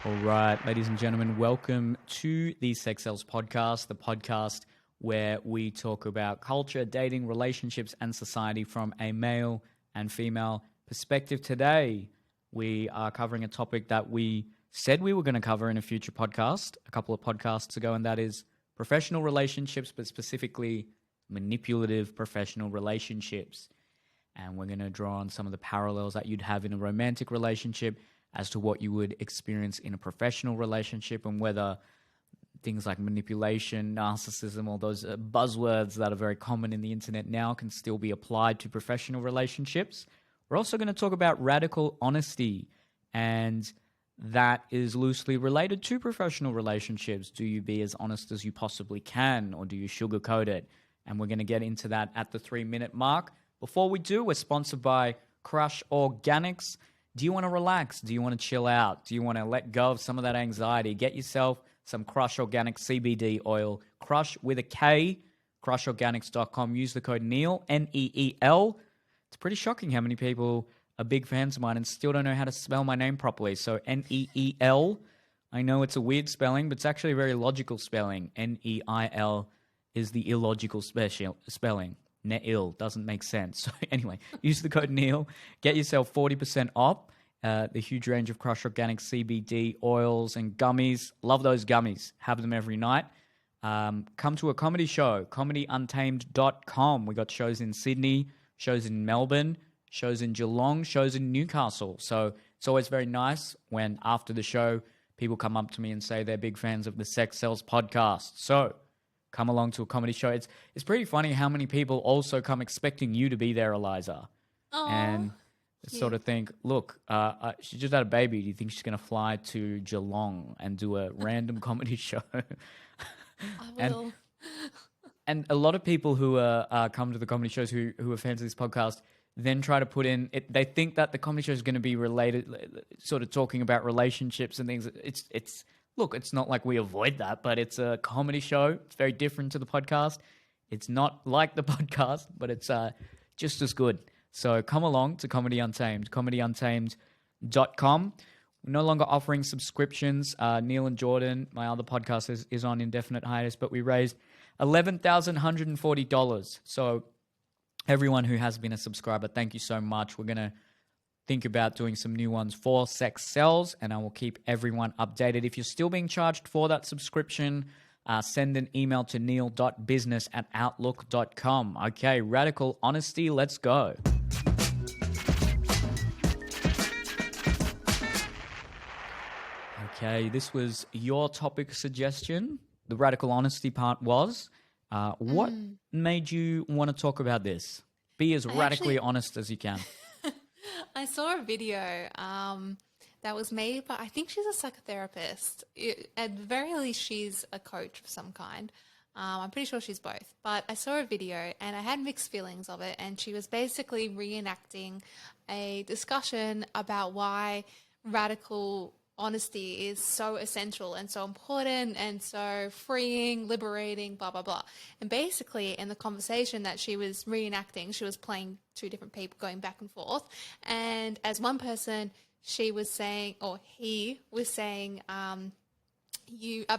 All right, ladies and gentlemen, welcome to the Sex Sells podcast, the podcast where we talk about culture, dating, relationships, and society from a male and female perspective. Today, we are covering a topic that we said we were going to cover in a future podcast a couple of podcasts ago, and that is professional relationships, but specifically manipulative professional relationships. And we're going to draw on some of the parallels that you'd have in a romantic relationship as to what you would experience in a professional relationship, and whether things like manipulation, narcissism, all those buzzwords that are very common in the internet now can still be applied to professional relationships. We're also going to talk about radical honesty, and that is loosely related to professional relationships. Do you be as honest as you possibly can, or do you sugarcoat it? And we're going to get into that at the 3-minute mark. Before we do, we're sponsored by Crush Organics. Do you want to relax? Do you want to chill out? Do you want to let go of some of that anxiety? Get yourself some Crush Organic CBD oil. Crush with a K, crushorganics.com. Use the code Neel, N-E-E-L. It's pretty shocking how many people are big fans of mine and still don't know how to spell my name properly. So N-E-E-L. I know it's a weird spelling, but it's actually a very logical spelling. N-E-I-L is the illogical spelling. Neel doesn't make sense. So anyway, use the code Neel. Get yourself 40% off the huge range of Crush Organic CBD oils and gummies. Love those gummies. Have them every night. Come to a comedy show, comedyuntamed.com. We got shows in Sydney, shows in Melbourne, shows in Geelong, shows in Newcastle. So it's always very nice when after the show, people come up to me and say they're big fans of the Sex Sells podcast. So come along to a comedy show. It's pretty funny how many people also come expecting you to be there, Eliza. Aww, and sort of think, look, she just had a baby. Do you think she's going to fly to Geelong and do a random comedy show? I will. And a lot of people who come to the comedy shows who are fans of this podcast then try to put in it. They think that the comedy show is going to be related, sort of talking about relationships and things. Look, it's not like we avoid that, but it's a comedy show. It's very different to the podcast. It's not like the podcast, but it's just as good. So come along to Comedy Untamed, comedyuntamed.com. We're no longer offering subscriptions. Neel and Jordan, my other podcast, is on indefinite hiatus, but we raised $11,140. So everyone who has been a subscriber, thank you so much. We're going to think about doing some new ones for Sex Sells, and I will keep everyone updated. If you're still being charged for that subscription, send an email to neil.business@outlook.com. Okay, radical honesty, let's go. Okay, this was your topic suggestion. The radical honesty part was, what made you want to talk about this? Be as radically honest as you can. I saw a video that was made by, I think she's a psychotherapist. At the very least, she's a coach of some kind. I'm pretty sure she's both. But I saw a video and I had mixed feelings of it. And she was basically reenacting a discussion about why radical honesty is so essential and so important and so freeing, liberating, blah, blah, blah. And basically in the conversation that she was reenacting, she was playing two different people going back and forth. And as one person, she was saying, or he was saying, I've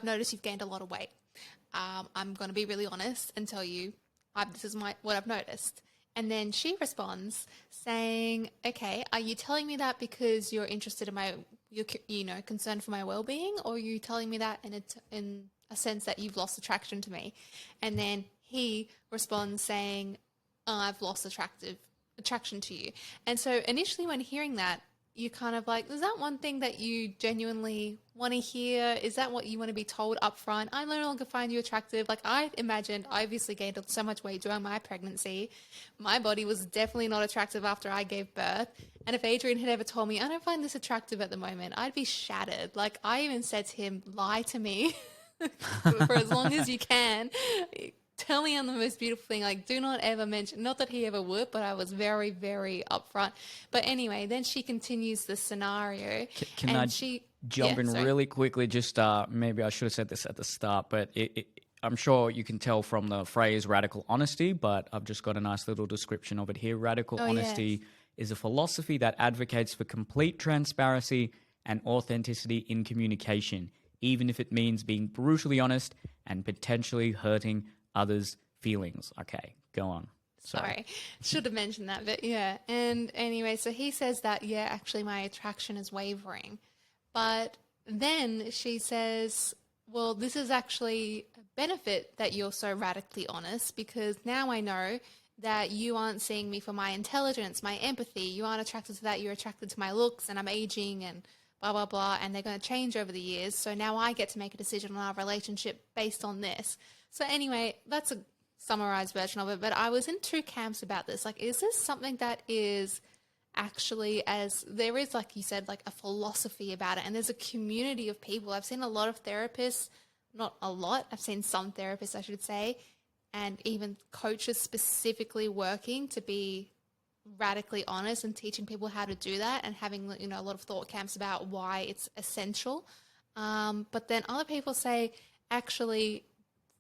noticed you've gained a lot of weight. I'm going to be really honest and tell you this is what I've noticed. And then she responds saying, okay, are you telling me that because you're interested in you're concerned for my well-being, or are you telling me that in a sense that you've lost attraction to me? And then he responds saying, I've lost attraction to you. And so initially when hearing that, you kind of like, is that one thing that you genuinely want to hear? Is that what you want to be told up front? I no longer find you attractive. Like I imagined, I obviously gained so much weight during my pregnancy. My body was definitely not attractive after I gave birth. And if Adrian had ever told me, I don't find this attractive at the moment, I'd be shattered. Like I even said to him, lie to me for as long as you can. Tell me I'm the most beautiful thing. Like, do not ever mention, not that he ever would, but I was very, very upfront. But anyway, then she continues the scenario. Can I jump in really quickly? Just maybe I should have said this at the start, but I'm sure you can tell from the phrase radical honesty, but I've just got a nice little description of it here. Radical honesty is a philosophy that advocates for complete transparency and authenticity in communication, even if it means being brutally honest and potentially hurting others' feelings. Okay, go on. Sorry. Should have mentioned that, but yeah. And anyway, so he says that, yeah, actually my attraction is wavering. But then she says, well, this is actually a benefit that you're so radically honest, because now I know that you aren't seeing me for my intelligence, my empathy. You aren't attracted to that. You're attracted to my looks, and I'm aging and blah, blah, blah. And they're going to change over the years. So now I get to make a decision on our relationship based on this. So anyway, that's a summarized version of it. But I was in two camps about this. Like, is this something that is actually, as there is, like you said, like a philosophy about it, and there's a community of people. I've seen a lot of therapists, not a lot, I've seen some therapists, I should say, and even coaches specifically working to be radically honest and teaching people how to do that, and having, you know, a lot of thought camps about why it's essential. But then other people say, actually,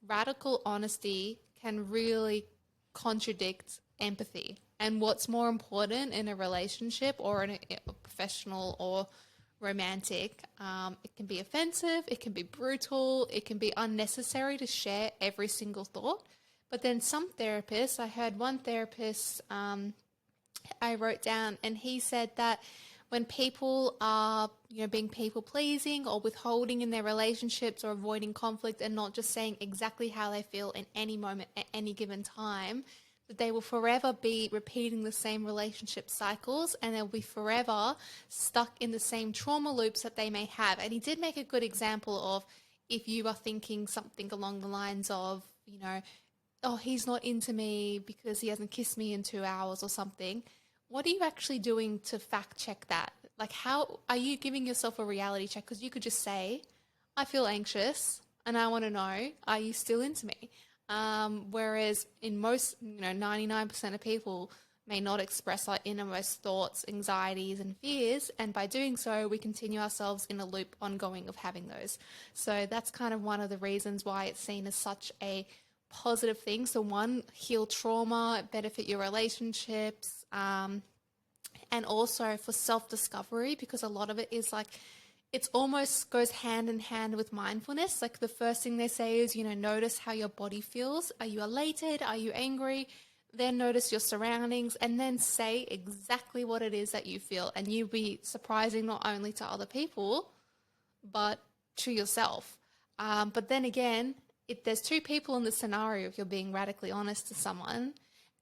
radical honesty can really contradict empathy. And what's more important in a relationship or in a professional or romantic, it can be offensive, it can be brutal, it can be unnecessary to share every single thought. But then some therapists, I heard one therapist I wrote down, and he said that when people are, you know, being people pleasing or withholding in their relationships or avoiding conflict and not just saying exactly how they feel in any moment at any given time, that they will forever be repeating the same relationship cycles, and they'll be forever stuck in the same trauma loops that they may have. And he did make a good example of, if you are thinking something along the lines of, you know, oh, he's not into me because he hasn't kissed me in 2 hours or something. What are you actually doing to fact check that? Like, how are you giving yourself a reality check? Because you could just say, I feel anxious and I want to know, are you still into me? Whereas in most, 99% of people may not express our innermost thoughts, anxieties, and fears. And by doing so, we continue ourselves in a loop ongoing of having those. So that's kind of one of the reasons why it's seen as such a positive thing. So one, heal trauma, benefit your relationships, and also for self-discovery, because a lot of it is like, it's almost goes hand in hand with mindfulness. Like the first thing they say is, notice how your body feels. Are you elated? Are you angry? Then notice your surroundings, and then say exactly what it is that you feel. And you'll be surprising not only to other people, but to yourself. But then again, if there's two people in the scenario, if you're being radically honest to someone,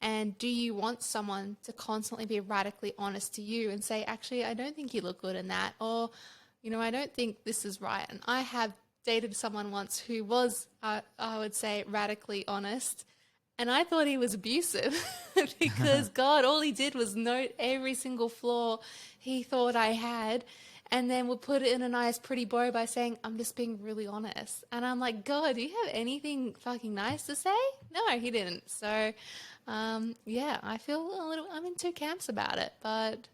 and do you want someone to constantly be radically honest to you and say, actually, I don't think you look good in that, or, I don't think this is right. And I have dated someone once who was, I would say, radically honest, and I thought he was abusive because, God, all he did was note every single flaw he thought I had, and then would put it in a nice, pretty bow by saying, I'm just being really honest. And I'm like, God, do you have anything fucking nice to say? No, he didn't. So, yeah, I feel I'm in two camps about it, but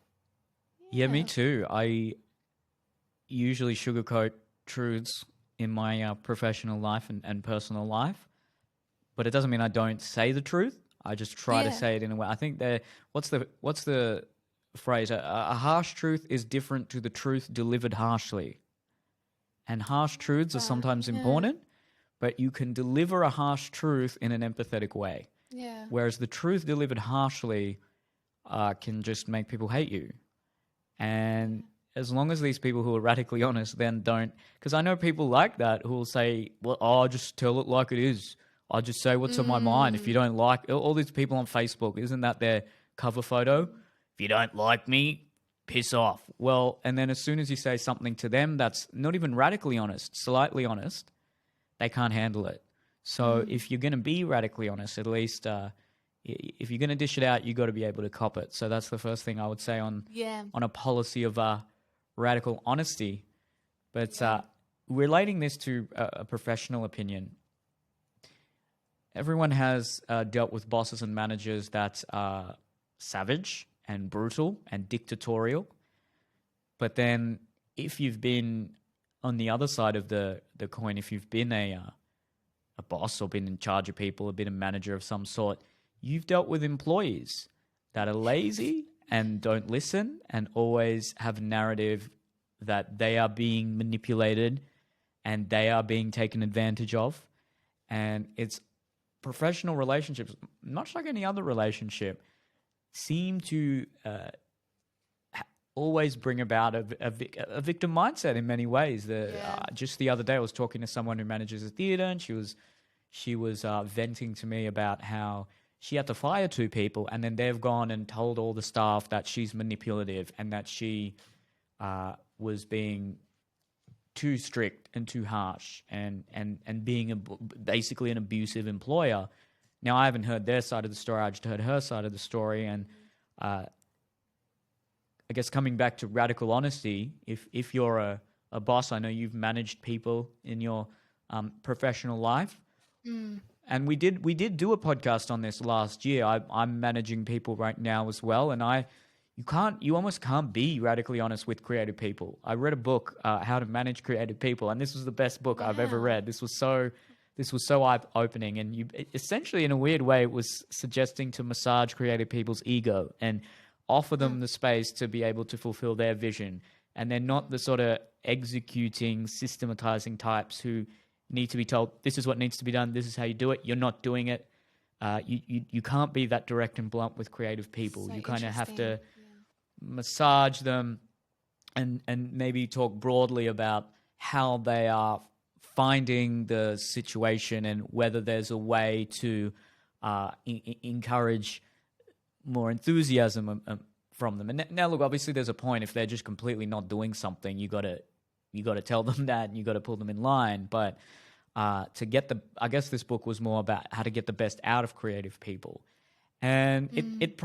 Yeah, me too. I usually sugarcoat truths in my professional life and personal life, but it doesn't mean I don't say the truth. I just try to say it in a way. I think what's the phrase? A harsh truth is different to the truth delivered harshly. And harsh truths are sometimes important, but you can deliver a harsh truth in an empathetic way. Yeah. Whereas the truth delivered harshly can just make people hate you. And as long as these people who are radically honest then don't... Because I know people like that who will say, well, I'll just tell it like it is. I'll just say what's on my mind. If you don't like... All these people on Facebook, isn't that their cover photo? If you don't like me, piss off. Well, and then as soon as you say something to them that's not even radically honest, slightly honest, they can't handle it. So if you're going to be radically honest, at least if you're going to dish it out, you got to be able to cop it. So that's the first thing I would say on a policy of radical honesty. But relating this to a professional opinion, everyone has dealt with bosses and managers that are savage and brutal and dictatorial. But then if you've been on the other side of the coin, if you've been a boss or been in charge of people or been a manager of some sort, you've dealt with employees that are lazy and don't listen and always have narrative that they are being manipulated and they are being taken advantage of. And it's professional relationships, much like any other relationship, seem to always bring about a victim mindset in many ways. Just the other day, I was talking to someone who manages a theater, and she was venting to me about how she had to fire 2 people, and then they've gone and told all the staff that she's manipulative and that she was being too strict and too harsh and being basically an abusive employer. Now, I haven't heard their side of the story. I just heard her side of the story. And I guess coming back to radical honesty, if you're a boss, I know you've managed people in your professional life. And we did do a podcast on this last year. I'm managing people right now as well. And you almost can't be radically honest with creative people. I read a book, How to Manage Creative People, and this was the best book I've ever read. This was so eye-opening, and essentially, in a weird way, it was suggesting to massage creative people's ego and offer them the space to be able to fulfill their vision. And they're not the sort of executing, systematizing types who need to be told, this is what needs to be done, this is how you do it, you're not doing it. You can't be that direct and blunt with creative people. So you kind of have to massage them and maybe talk broadly about how they are finding the situation and whether there's a way to encourage more enthusiasm from them. And now, look, obviously there's a point. If they're just completely not doing something, you got to tell them that, and you got to pull them in line. But I guess this book was more about how to get the best out of creative people. And it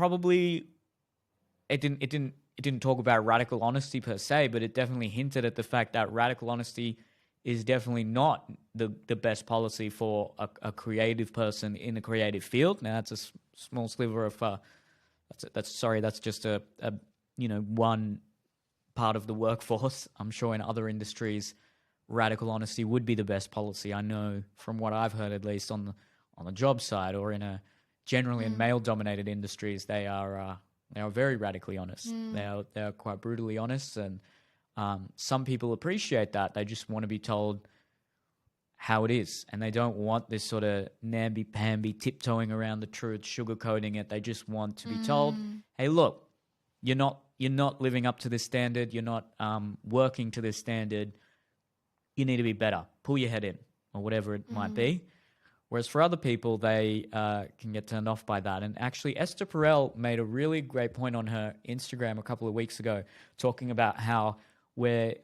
didn't talk about radical honesty per se, but it definitely hinted at the fact that radical honesty is definitely not the best policy for a creative person in a creative field. Now, that's a small sliver of that's just a one part of the workforce. I'm sure in other industries, radical honesty would be the best policy. I know from what I've heard, at least on the job side, or generally in male-dominated industries, they are very radically honest. They are quite brutally honest, and some people appreciate that. They just want to be told how it is, and they don't want this sort of namby-pamby tiptoeing around the truth, sugarcoating it. They just want to be told, hey, look, you're not living up to this standard. You're not working to this standard. You need to be better. Pull your head in, or whatever it might be. Whereas for other people, they can get turned off by that. And actually, Esther Perel made a really great point on her Instagram a couple of weeks ago, talking about how we're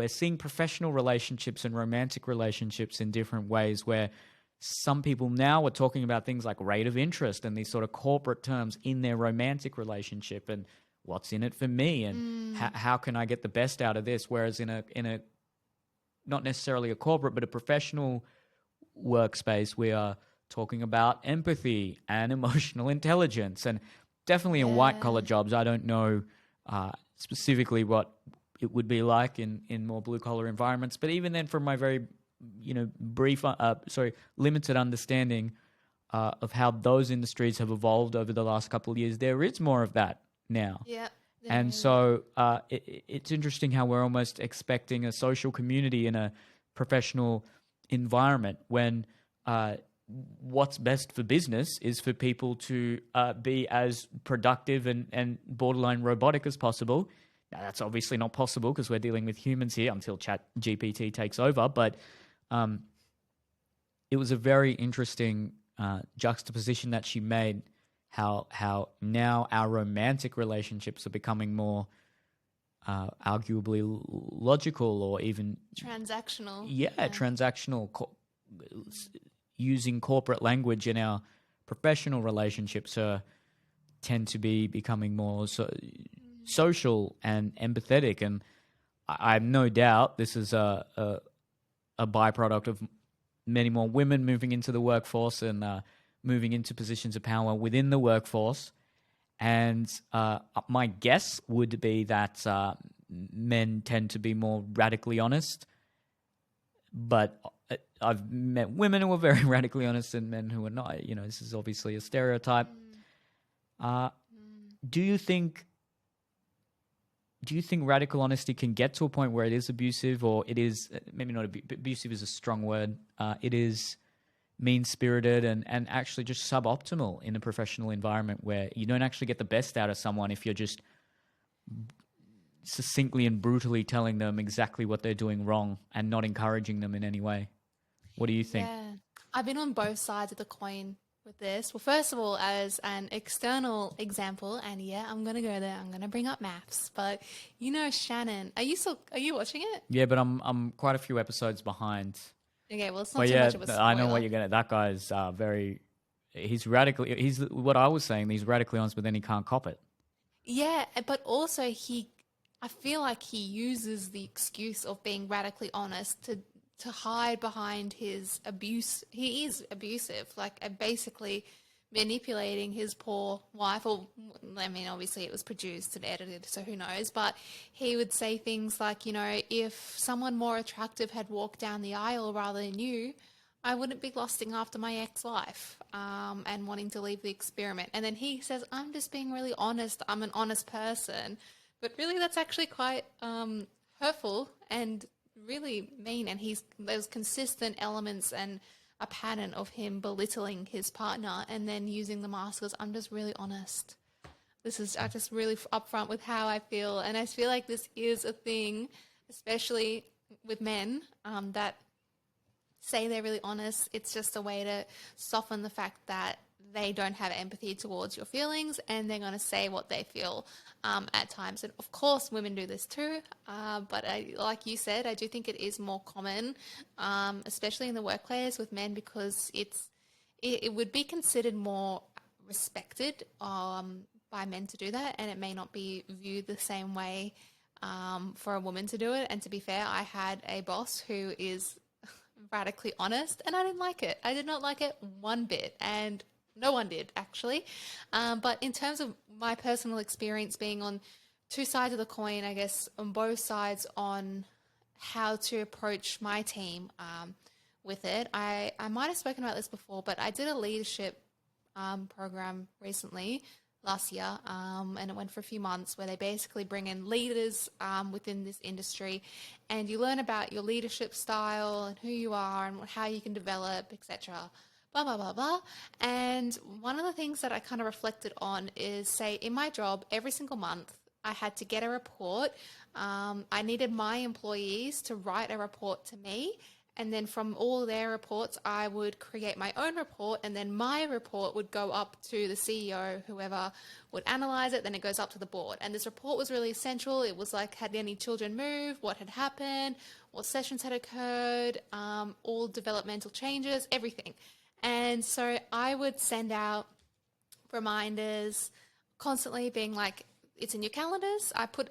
seeing professional relationships and romantic relationships in different ways, where some people now are talking about things like rate of interest and these sort of corporate terms in their romantic relationship, and what's in it for me, and how can I get the best out of this? Whereas in a not necessarily a corporate, but a professional workspace, we are talking about empathy and emotional intelligence. And definitely in white-collar jobs, I don't know specifically what it would be like in more blue-collar environments. But even then, from my very limited understanding of how those industries have evolved over the last couple of years, there is more of that now. Yeah. And so it's interesting how we're almost expecting a social community in a professional environment when what's best for business is for people to be as productive and borderline robotic as possible. Now, that's obviously not possible because we're dealing with humans here until ChatGPT takes over. But it was a very interesting juxtaposition that she made, how now our romantic relationships are becoming more arguably logical or even transactional. Transactional, using corporate language in our professional relationships tend to be becoming more social and empathetic. And I have no doubt this is a byproduct of many more women moving into the workforce and moving into positions of power within the workforce. And my guess would be that men tend to be more radically honest. But I've met women who are very radically honest and men who are not. This is obviously a stereotype. Do you think do you think radical honesty can get to a point where it is abusive, or it is maybe not abusive is a strong word. It is mean-spirited and actually just suboptimal in a professional environment where you don't actually get the best out of someone if you're just succinctly and brutally telling them exactly what they're doing wrong and not encouraging them in any way. What do you think? Yeah, I've been on both sides of the coin with this. Well, first of all, as an external example, and yeah, I'm gonna go there. I'm gonna bring up maths, but you know, Shannon, are you watching it? Yeah, but I'm quite a few episodes behind. Okay, well, it's not But too yeah, much of a spoiler. I know what you're gonna. That guy's very. He's radically. He's what I was saying. He's radically honest, but then he can't cop it. Yeah, but also I feel like he uses the excuse of being radically honest to hide behind his abuse. He is abusive, like basically manipulating his poor wife. Or I mean, obviously it was produced and edited, so who knows? But he would say things like, you know, if someone more attractive had walked down the aisle rather than you, I wouldn't be lusting after my ex-wife and wanting to leave the experiment. And then he says, I'm just being really honest. I'm an honest person. But really, that's actually quite hurtful and really mean. And there's consistent elements and a pattern of him belittling his partner and then using the mask as, I'm just really honest. I'm just really upfront with how I feel. And I feel like this is a thing, especially with men, that say they're really honest. It's just a way to soften the fact that they don't have empathy towards your feelings and they're going to say what they feel at times. And of course, women do this too. But like you said, I do think it is more common, especially in the workplace with men, because it would be considered more respected by men to do that. And it may not be viewed the same way for a woman to do it. And to be fair, I had a boss who is radically honest and I didn't like it. I did not like it one bit, and no one did actually. But in terms of my personal experience being on two sides of the coin, I guess on both sides on how to approach my team with it, I might have spoken about this before, but I did a leadership program recently last year, and it went for a few months, where they basically bring in leaders within this industry, and you learn about your leadership style and who you are and how you can develop, etc. Blah, blah, blah, blah. And one of the things that I kind of reflected on is, say, in my job, every single month, I had to get a report. I needed my employees to write a report to me. And then from all their reports, I would create my own report, and then my report would go up to the CEO, whoever would analyze it. Then it goes up to the board. And this report was really essential. It was like, had any children moved, what had happened, what sessions had occurred, all developmental changes, everything. And so I would send out reminders constantly, being like, it's in your calendars. I put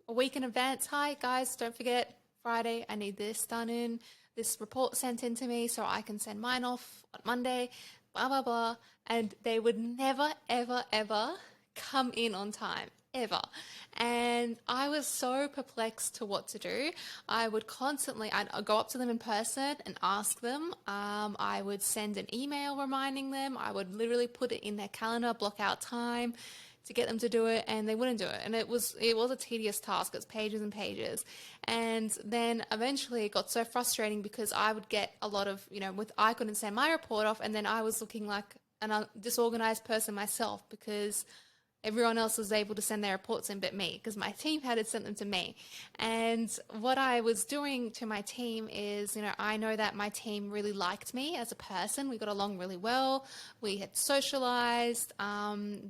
a week in advance. Hi, guys, don't forget, Friday, I need this done in. This report sent in to me so I can send mine off on Monday, blah, blah, blah. And they would never, ever, ever come in on time, ever. And I was so perplexed to what to do. I'd go up to them in person and ask them. I would send an email reminding them. I would literally put it in their calendar, block out time to get them to do it, and they wouldn't do it. And it was a tedious task. It's pages and pages. And then eventually it got so frustrating because I would get a lot of, I couldn't send my report off, and then I was looking like a disorganized person myself because everyone else was able to send their reports in but me, because my team had sent them to me. And what I was doing to my team is, I know that my team really liked me as a person. We got along really well. We had socialized.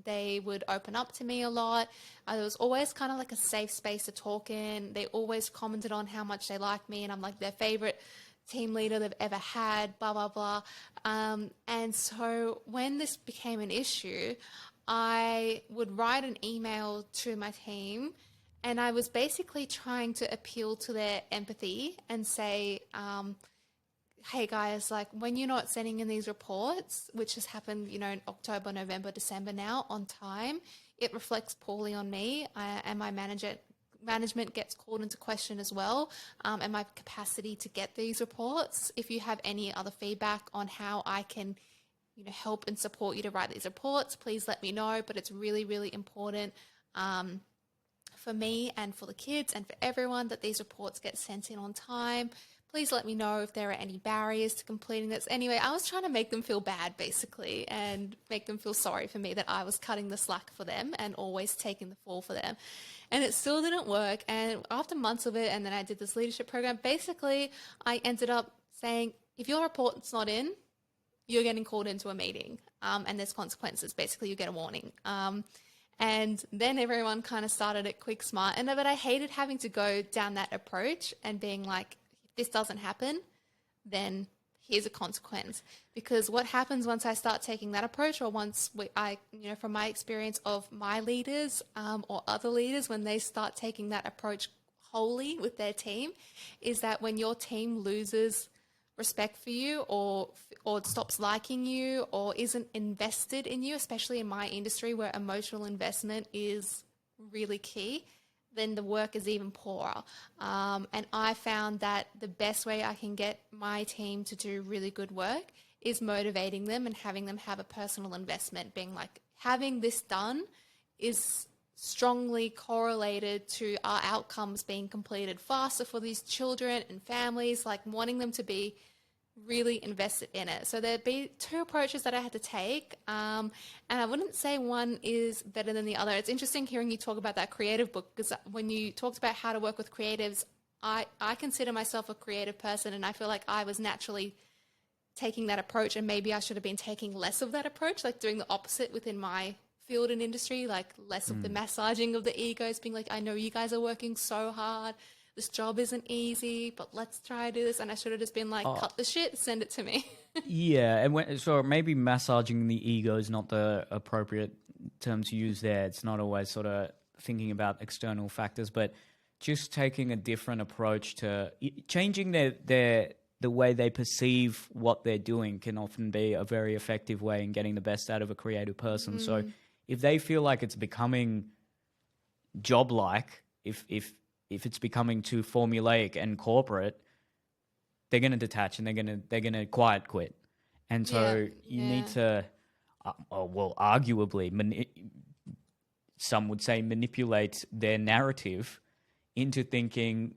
They would open up to me a lot. There was always kind of like a safe space to talk in. They always commented on how much they liked me, and I'm like their favorite team leader they've ever had, blah, blah, blah. And so when this became an issue, I would write an email to my team, and I was basically trying to appeal to their empathy and say, hey guys, like when you're not sending in these reports, which has happened, in October, November, December now, on time, it reflects poorly on me, and my management gets called into question as well, and my capacity to get these reports. If you have any other feedback on how I can help and support you to write these reports, please let me know. But it's really, really important for me and for the kids and for everyone that these reports get sent in on time. Please let me know if there are any barriers to completing this. Anyway, I was trying to make them feel bad, basically, and make them feel sorry for me that I was cutting the slack for them and always taking the fall for them. And it still didn't work. And after months of it, and then I did this leadership program, basically, I ended up saying, if your report's not in, you're getting called into a meeting, and there's consequences. Basically, you get a warning. And then everyone kind of started at quick smart. But I hated having to go down that approach and being like, if this doesn't happen, then here's a consequence. Because what happens once I start taking that approach, or once from my experience of my leaders or other leaders, when they start taking that approach wholly with their team, is that when your team loses respect for you or stops liking you or isn't invested in you, especially in my industry where emotional investment is really key, then the work is even poorer. And I found that the best way I can get my team to do really good work is motivating them and having them have a personal investment, being like, having this done is strongly correlated to our outcomes being completed faster for these children and families, like wanting them to be really invested in it. So there'd be two approaches that I had to take, and I wouldn't say one is better than the other. It's interesting hearing you talk about that creative book, because when you talked about how to work with creatives, I consider myself a creative person, and I feel like I was naturally taking that approach, and maybe I should have been taking less of that approach, like doing the opposite within my field and industry, like less of the massaging of the egos, being like, I know you guys are working so hard, this job isn't easy, but let's try to do this. And I should have just been like, cut the shit, send it to me. Yeah, and so maybe massaging the ego is not the appropriate term to use there. It's not always sort of thinking about external factors, but just taking a different approach to changing the way they perceive what they're doing can often be a very effective way in getting the best out of a creative person. So if they feel like it's becoming job-like, if it's becoming too formulaic and corporate, they're going to detach and they're going to quiet quit. And so you need to, arguably, some would say manipulate their narrative into thinking,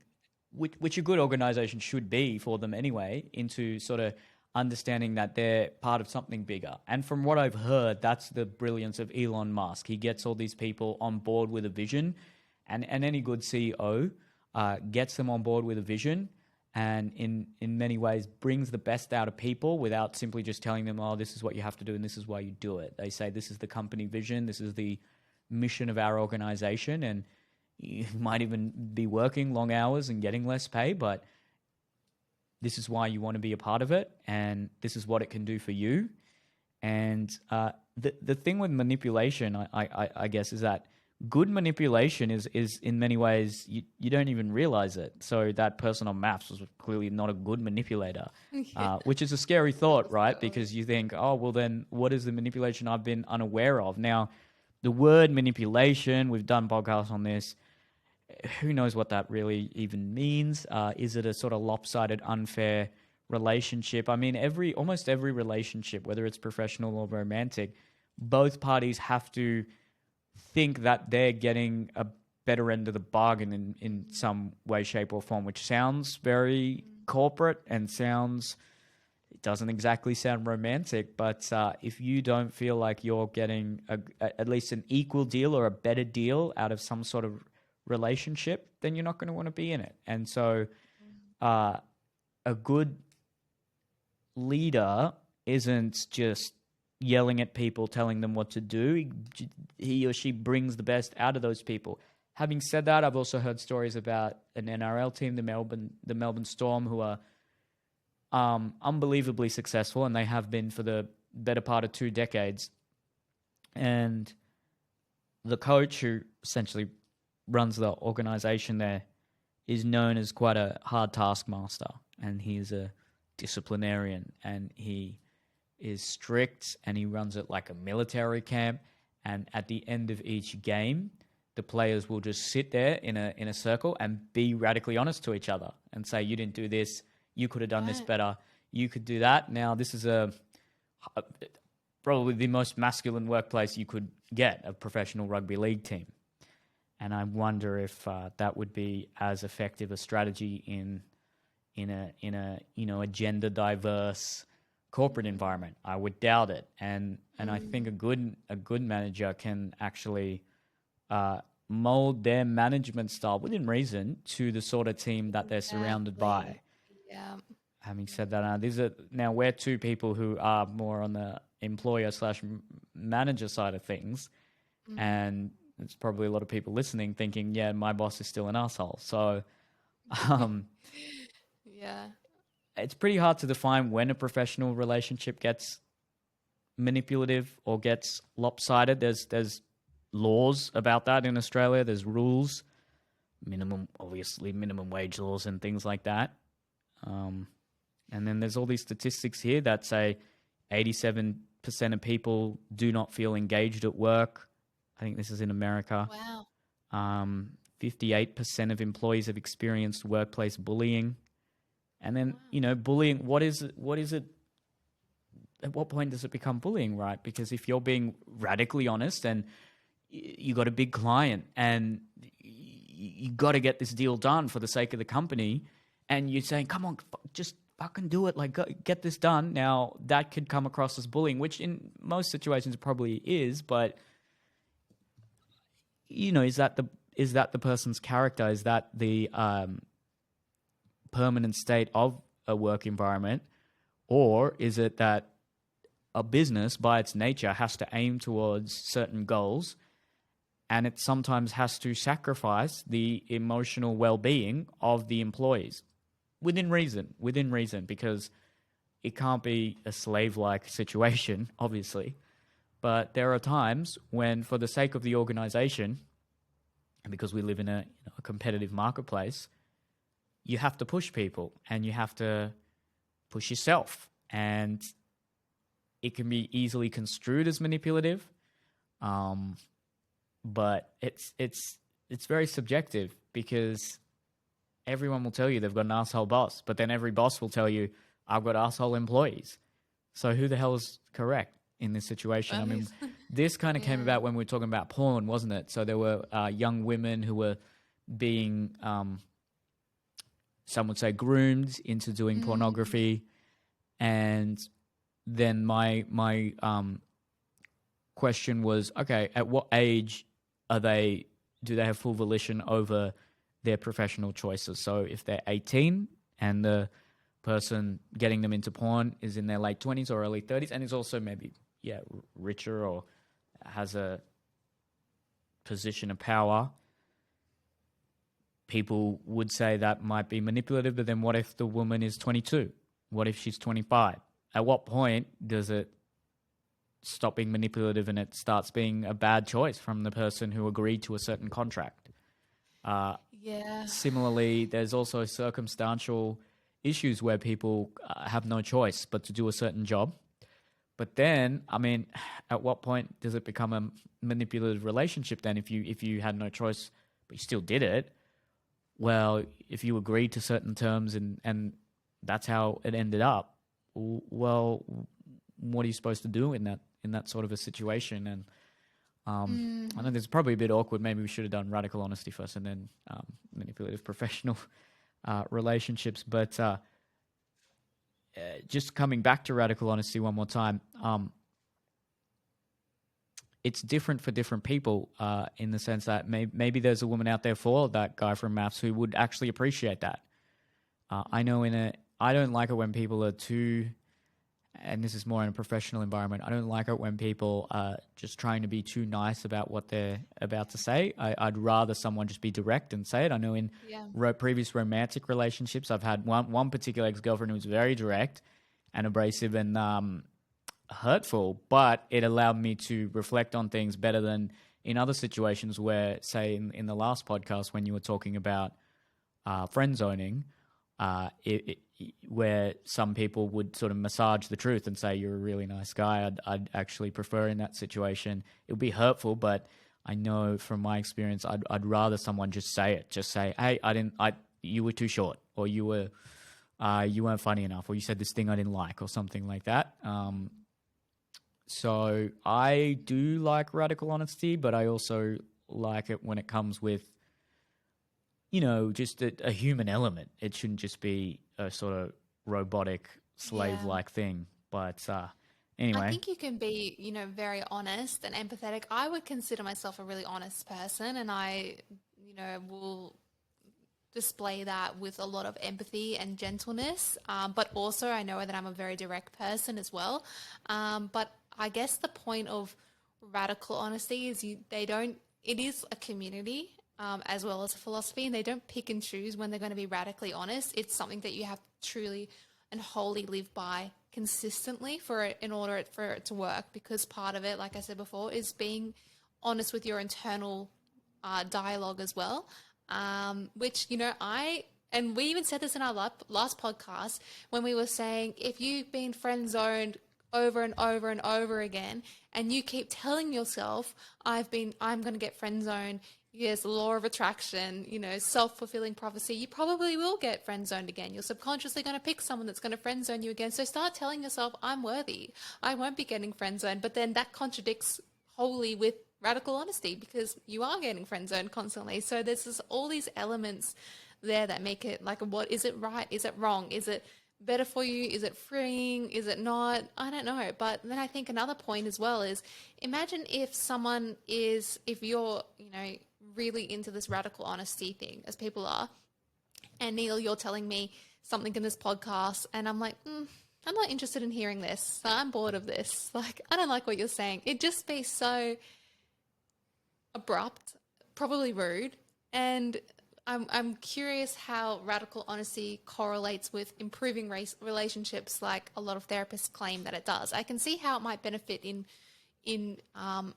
which a good organization should be for them anyway, into sort of understanding that they're part of something bigger. And from what I've heard, that's the brilliance of Elon Musk. He gets all these people on board with a vision, and any good CEO gets them on board with a vision, and in many ways brings the best out of people without simply just telling them, oh, this is what you have to do and this is why you do it. They say, this is the company vision, this is the mission of our organization, and you might even be working long hours and getting less pay, but this is why you want to be a part of it, and this is what it can do for you. And the thing with manipulation, I guess, is that good manipulation is in many ways, you don't even realize it. So that person on maths was clearly not a good manipulator, which is a scary thought, right? Because you think, oh, well then what is the manipulation I've been unaware of? Now, the word manipulation, we've done podcasts on this, who knows what that really even means? Is it a sort of lopsided, unfair relationship? I mean, almost every relationship, whether it's professional or romantic, both parties have to think that they're getting a better end of the bargain in some way, shape, or form, which sounds very corporate and it doesn't exactly sound romantic, but if you don't feel like you're getting at least an equal deal or a better deal out of some sort of relationship, then you're not going to want to be in it. And so a good leader isn't just yelling at people, telling them what to do. He or she brings the best out of those people. Having said that, I've also heard stories about an NRL team, the Melbourne Storm, who are unbelievably successful, and they have been for the better part of 2 decades. And the coach, who essentially runs the organization there, is known as quite a hard taskmaster, and he's a disciplinarian, and he is strict, and he runs it like a military camp. And at the end of each game, the players will just sit there in a circle and be radically honest to each other and say, you didn't do this, you could have done this better, you could do that. Now, this is probably the most masculine workplace you could get, a professional rugby league team. and I wonder if that would be as effective a strategy in a a gender diverse corporate environment. I would doubt it, and I think a good manager can actually mold their management style within reason to the sort of team that they're surrounded by. Yeah. Having said that, now we're two people who are more on the employer slash manager side of things, and there's probably a lot of people listening thinking, yeah, my boss is still an asshole. So Yeah. it's pretty hard to define when a professional relationship gets manipulative or gets lopsided. There's laws about that in Australia. There's rules, obviously minimum wage laws and things like that. And then there's all these statistics here that say 87% of people do not feel engaged at work. I think this is in America. Wow. 58% of employees have experienced workplace bullying. And then, bullying, what is it? At what point does it become bullying, right? Because if you're being radically honest and you got a big client and you got to get this deal done for the sake of the company, and you're saying, come on, just fucking do it, like get this done. Now, that could come across as bullying, which in most situations it probably is, but is that the person's character? Is that the permanent state of a work environment? Or is it that a business by its nature has to aim towards certain goals, and it sometimes has to sacrifice the emotional well-being of the employees within reason, because it can't be a slave-like situation, obviously. But there are times when, for the sake of the organization, and because we live in a competitive marketplace, you have to push people and you have to push yourself. And it can be easily construed as manipulative, but it's very subjective, because everyone will tell you they've got an asshole boss, but then every boss will tell you, I've got asshole employees. So who the hell is correct in this situation? I mean, this kind of came about when we were talking about porn, wasn't it? So there were young women who were being, some would say, groomed into doing pornography. And then my question was, okay, at what age do they have full volition over their professional choices? So if they're 18 and the person getting them into porn is in their late 20s or early 30s and is also maybe, richer or has a position of power, people would say that might be manipulative. But then what if the woman is 22? What if she's 25? At what point does it stop being manipulative and it starts being a bad choice from the person who agreed to a certain contract? Similarly, there's also circumstantial issues where people have no choice but to do a certain job. But then, I mean, at what point does it become a manipulative relationship then if you had no choice but you still did it? Well, if you agreed to certain terms and that's how it ended up, well, what are you supposed to do in that sort of a situation? And I know this is probably a bit awkward. Maybe we should have done radical honesty first and then manipulative professional relationships. But just coming back to radical honesty one more time, it's different for different people in the sense that maybe there's a woman out there for that guy from maths who would actually appreciate that. I know I don't like it when people are too, and this is more in a professional environment, I don't like it when people are just trying to be too nice about what they're about to say. I'd rather someone just be direct and say it. I know in previous romantic relationships, I've had one particular ex-girlfriend who was very direct and abrasive and hurtful, but it allowed me to reflect on things better than in other situations where, say, in the last podcast when you were talking about friend zoning, where some people would sort of massage the truth and say, you're a really nice guy. I'd actually prefer in that situation. It would be hurtful, but I know from my experience, I'd rather someone just say it. Just say, hey, you were too short, or you weren't funny enough, or you said this thing I didn't like, or something like that. So I do like radical honesty, but I also like it when it comes with, just a human element. It shouldn't just be a sort of robotic slave-like thing. But I anyway, think you can be, very honest and empathetic. I would consider myself a really honest person, and I, will display that with a lot of empathy and gentleness. But also, I know that I'm a very direct person as well. But I guess the point of radical honesty is it is a community as well as a philosophy, and they don't pick and choose when they're going to be radically honest. It's something that you have to truly and wholly live by consistently in order for it to work, because part of it, like I said before, is being honest with your internal dialogue as well, which, and we even said this in our last podcast when we were saying, if you've been friend zoned over and over and over again, and you keep telling yourself, I'm going to get friend zoned, yes, the law of attraction, self-fulfilling prophecy, you probably will get friend zoned again. You're subconsciously going to pick someone that's going to friend zone you again. So start telling yourself, I'm worthy. I won't be getting friend zoned. But then that contradicts wholly with radical honesty, because you are getting friend zoned constantly. So there's all these elements there that make it like, what is it right? Is it wrong? Is it better for you? Is it freeing? Is it not? I don't know. But then I think another point as well is, imagine if you're, really into this radical honesty thing, as people are, and Neel, you're telling me something in this podcast, and I'm like, I'm not interested in hearing this. I'm bored of this. Like, I don't like what you're saying. It'd just be so abrupt, probably rude, and I'm curious how radical honesty correlates with improving relationships, like a lot of therapists claim that it does. I can see how it might benefit in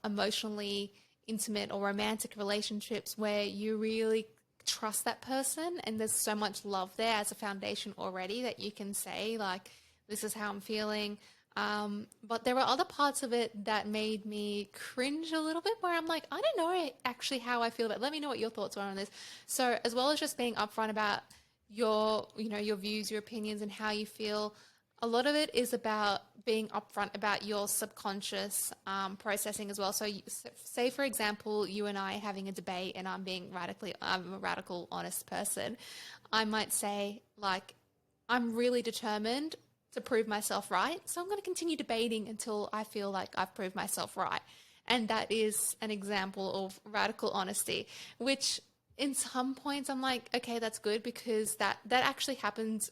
emotionally intimate or romantic relationships where you really trust that person and there's so much love there as a foundation already that you can say, like, this is how I'm feeling. But there were other parts of it that made me cringe a little bit, where I'm like, I don't know actually how I feel about it. Let me know what your thoughts are on this. So as well as just being upfront about your views, your opinions, and how you feel, a lot of it is about being upfront about your subconscious processing as well. So say, for example, you and I having a debate and I'm a radical honest person. I might say, like, I'm really determined to prove myself right. So I'm going to continue debating until I feel like I've proved myself right. And that is an example of radical honesty, which in some points I'm like, okay, that's good, because that actually happened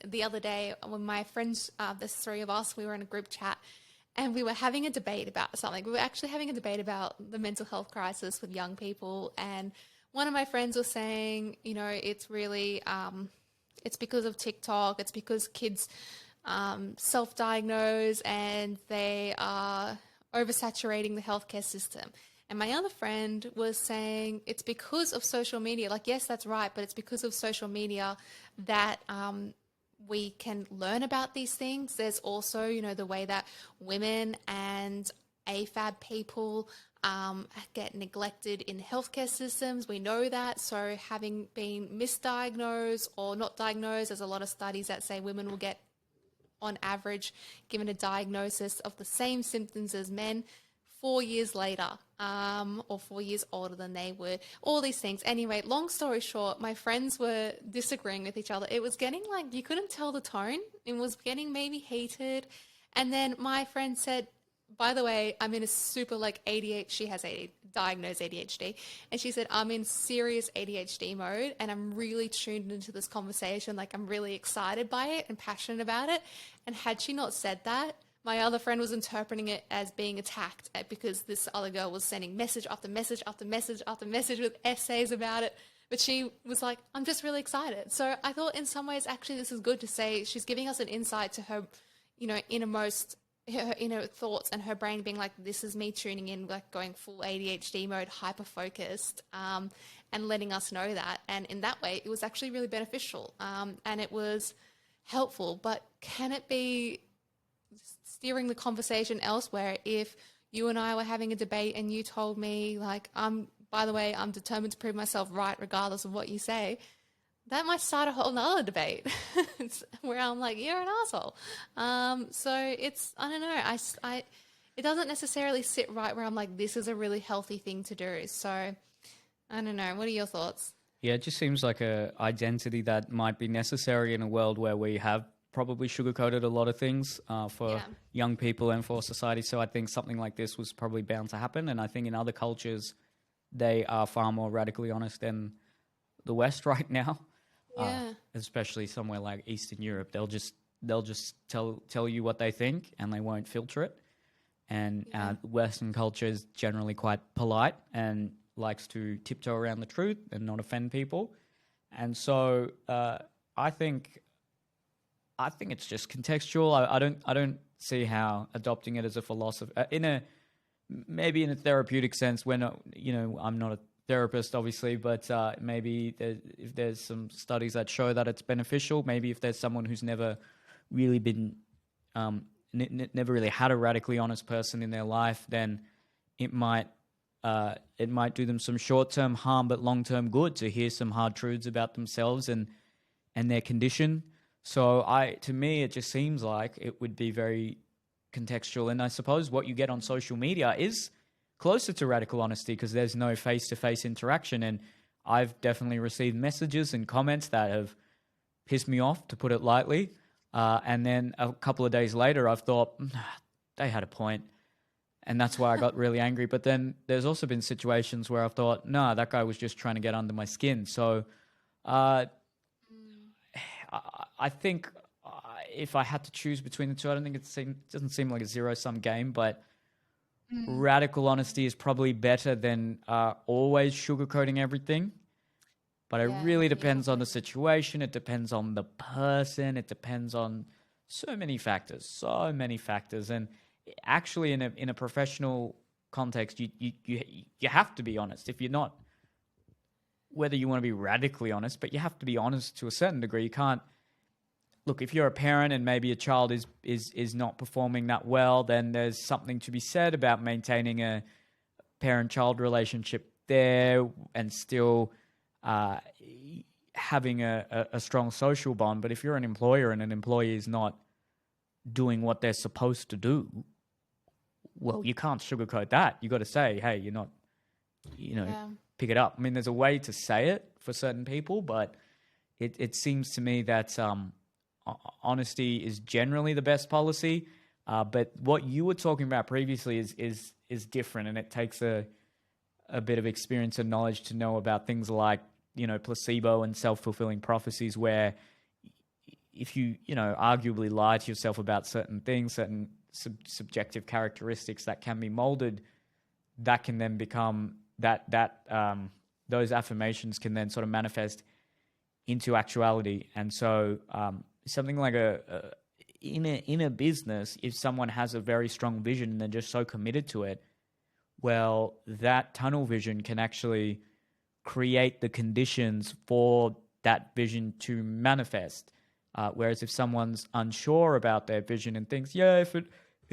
the other day when my friends, there's three of us, we were in a group chat and we were having a debate about something. We were actually having a debate about the mental health crisis with young people. And one of my friends was saying, it's really, it's because of TikTok. It's because kids self-diagnose and they are oversaturating the healthcare system. And my other friend was saying it's because of social media. Like, yes, that's right, but it's because of social media that we can learn about these things. There's also, the way that women and AFAB people get neglected in healthcare systems. We know that. So having been misdiagnosed or not diagnosed, there's a lot of studies that say women will get, on average, given a diagnosis of the same symptoms as men 4 years later, or 4 years older than they were, all these things. Anyway, long story short, my friends were disagreeing with each other. It was getting like, you couldn't tell the tone. It was getting maybe heated. And then my friend said, by the way, I'm in a super ADHD, she has diagnosed ADHD. And she said, I'm in serious ADHD mode and I'm really tuned into this conversation. Like, I'm really excited by it and passionate about it. And had she not said that, my other friend was interpreting it as being attacked because this other girl was sending message after message after message after message with essays about it. But she was like, I'm just really excited. So I thought in some ways, actually, this is good to say. She's giving us an insight to her, innermost, her inner thoughts and her brain being like, this is me tuning in, like going full ADHD mode, hyper-focused, and letting us know that. And in that way, it was actually really beneficial, and it was helpful. But can it be steering the conversation elsewhere if you and I were having a debate and you told me, like, by the way, I'm determined to prove myself right regardless of what you say? That might start a whole nother debate where I'm like, you're an asshole. So it's, I don't know. it doesn't necessarily sit right where I'm like, this is a really healthy thing to do. So I don't know. What are your thoughts? Yeah, it just seems like a identity that might be necessary in a world where we have probably sugarcoated a lot of things for Yeah. young people and for society. So I think something like this was probably bound to happen. And I think in other cultures, they are far more radically honest than the West right now, Yeah. especially somewhere like Eastern Europe. They'll just tell you what they think, and they won't filter it. And Yeah. Western culture is generally quite polite and likes to tiptoe around the truth and not offend people. And so I think I think it's just contextual. I don't see how adopting it as a philosophy in a maybe in a therapeutic sense. When I'm not a therapist, obviously, but maybe if there's some studies that show that it's beneficial, maybe if there's someone who's never really been never really had a radically honest person in their life, then it might it might do them some short term harm, but long term good to hear some hard truths about themselves and their condition. So to me, it just seems like it would be very contextual. And I suppose what you get on social media is closer to radical honesty because there's no face to face interaction. And I've definitely received messages and comments that have pissed me off, to put it lightly. And then a couple of days later, I've thought, they had a point. And that's why I got really angry. But then there's also been situations where I've thought, no, that guy was just trying to get under my skin. So uh, I think if I had to choose between the two, I don't think it doesn't seem like a zero-sum game, but radical honesty is probably better than always sugarcoating everything. But it Yeah. really Yeah. depends on the situation. It depends on the person. It depends on so many factors, so many factors. And actually, in a professional context, you have to be honest. If you're not, whether you want to be radically honest, but you have to be honest to a certain degree. You can't look, if you're a parent and maybe a child is not performing that well, then there's something to be said about maintaining a parent-child relationship there and still having a strong social bond. But if you're an employer and an employee is not doing what they're supposed to do, well, you can't sugarcoat that. You got to say, hey, you're not, Yeah. pick it up. I mean, there's a way to say it for certain people, but it seems to me that honesty is generally the best policy. But what you were talking about previously is different, and it takes a bit of experience and knowledge to know about things like placebo and self-fulfilling prophecies, where if you arguably lie to yourself about certain things, certain subjective characteristics that can be molded, that can then become those affirmations can then sort of manifest into actuality. And so something like in a business, if someone has a very strong vision and they're just so committed to it, well, that tunnel vision can actually create the conditions for that vision to manifest. Whereas if someone's unsure about their vision and thinks, yeah, if it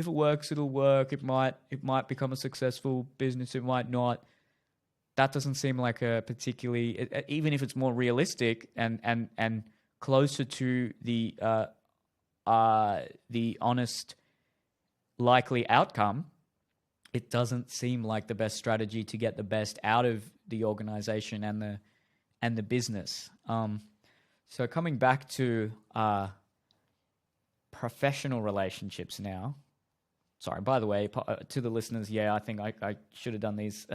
works, it'll work. It might become a successful business. It might not. That doesn't seem like a particularly, even if it's more realistic and closer to the honest likely outcome. It doesn't seem like the best strategy to get the best out of the organization and the business. So coming back to professional relationships now. Sorry, by the way, to the listeners, yeah, I think I should have done these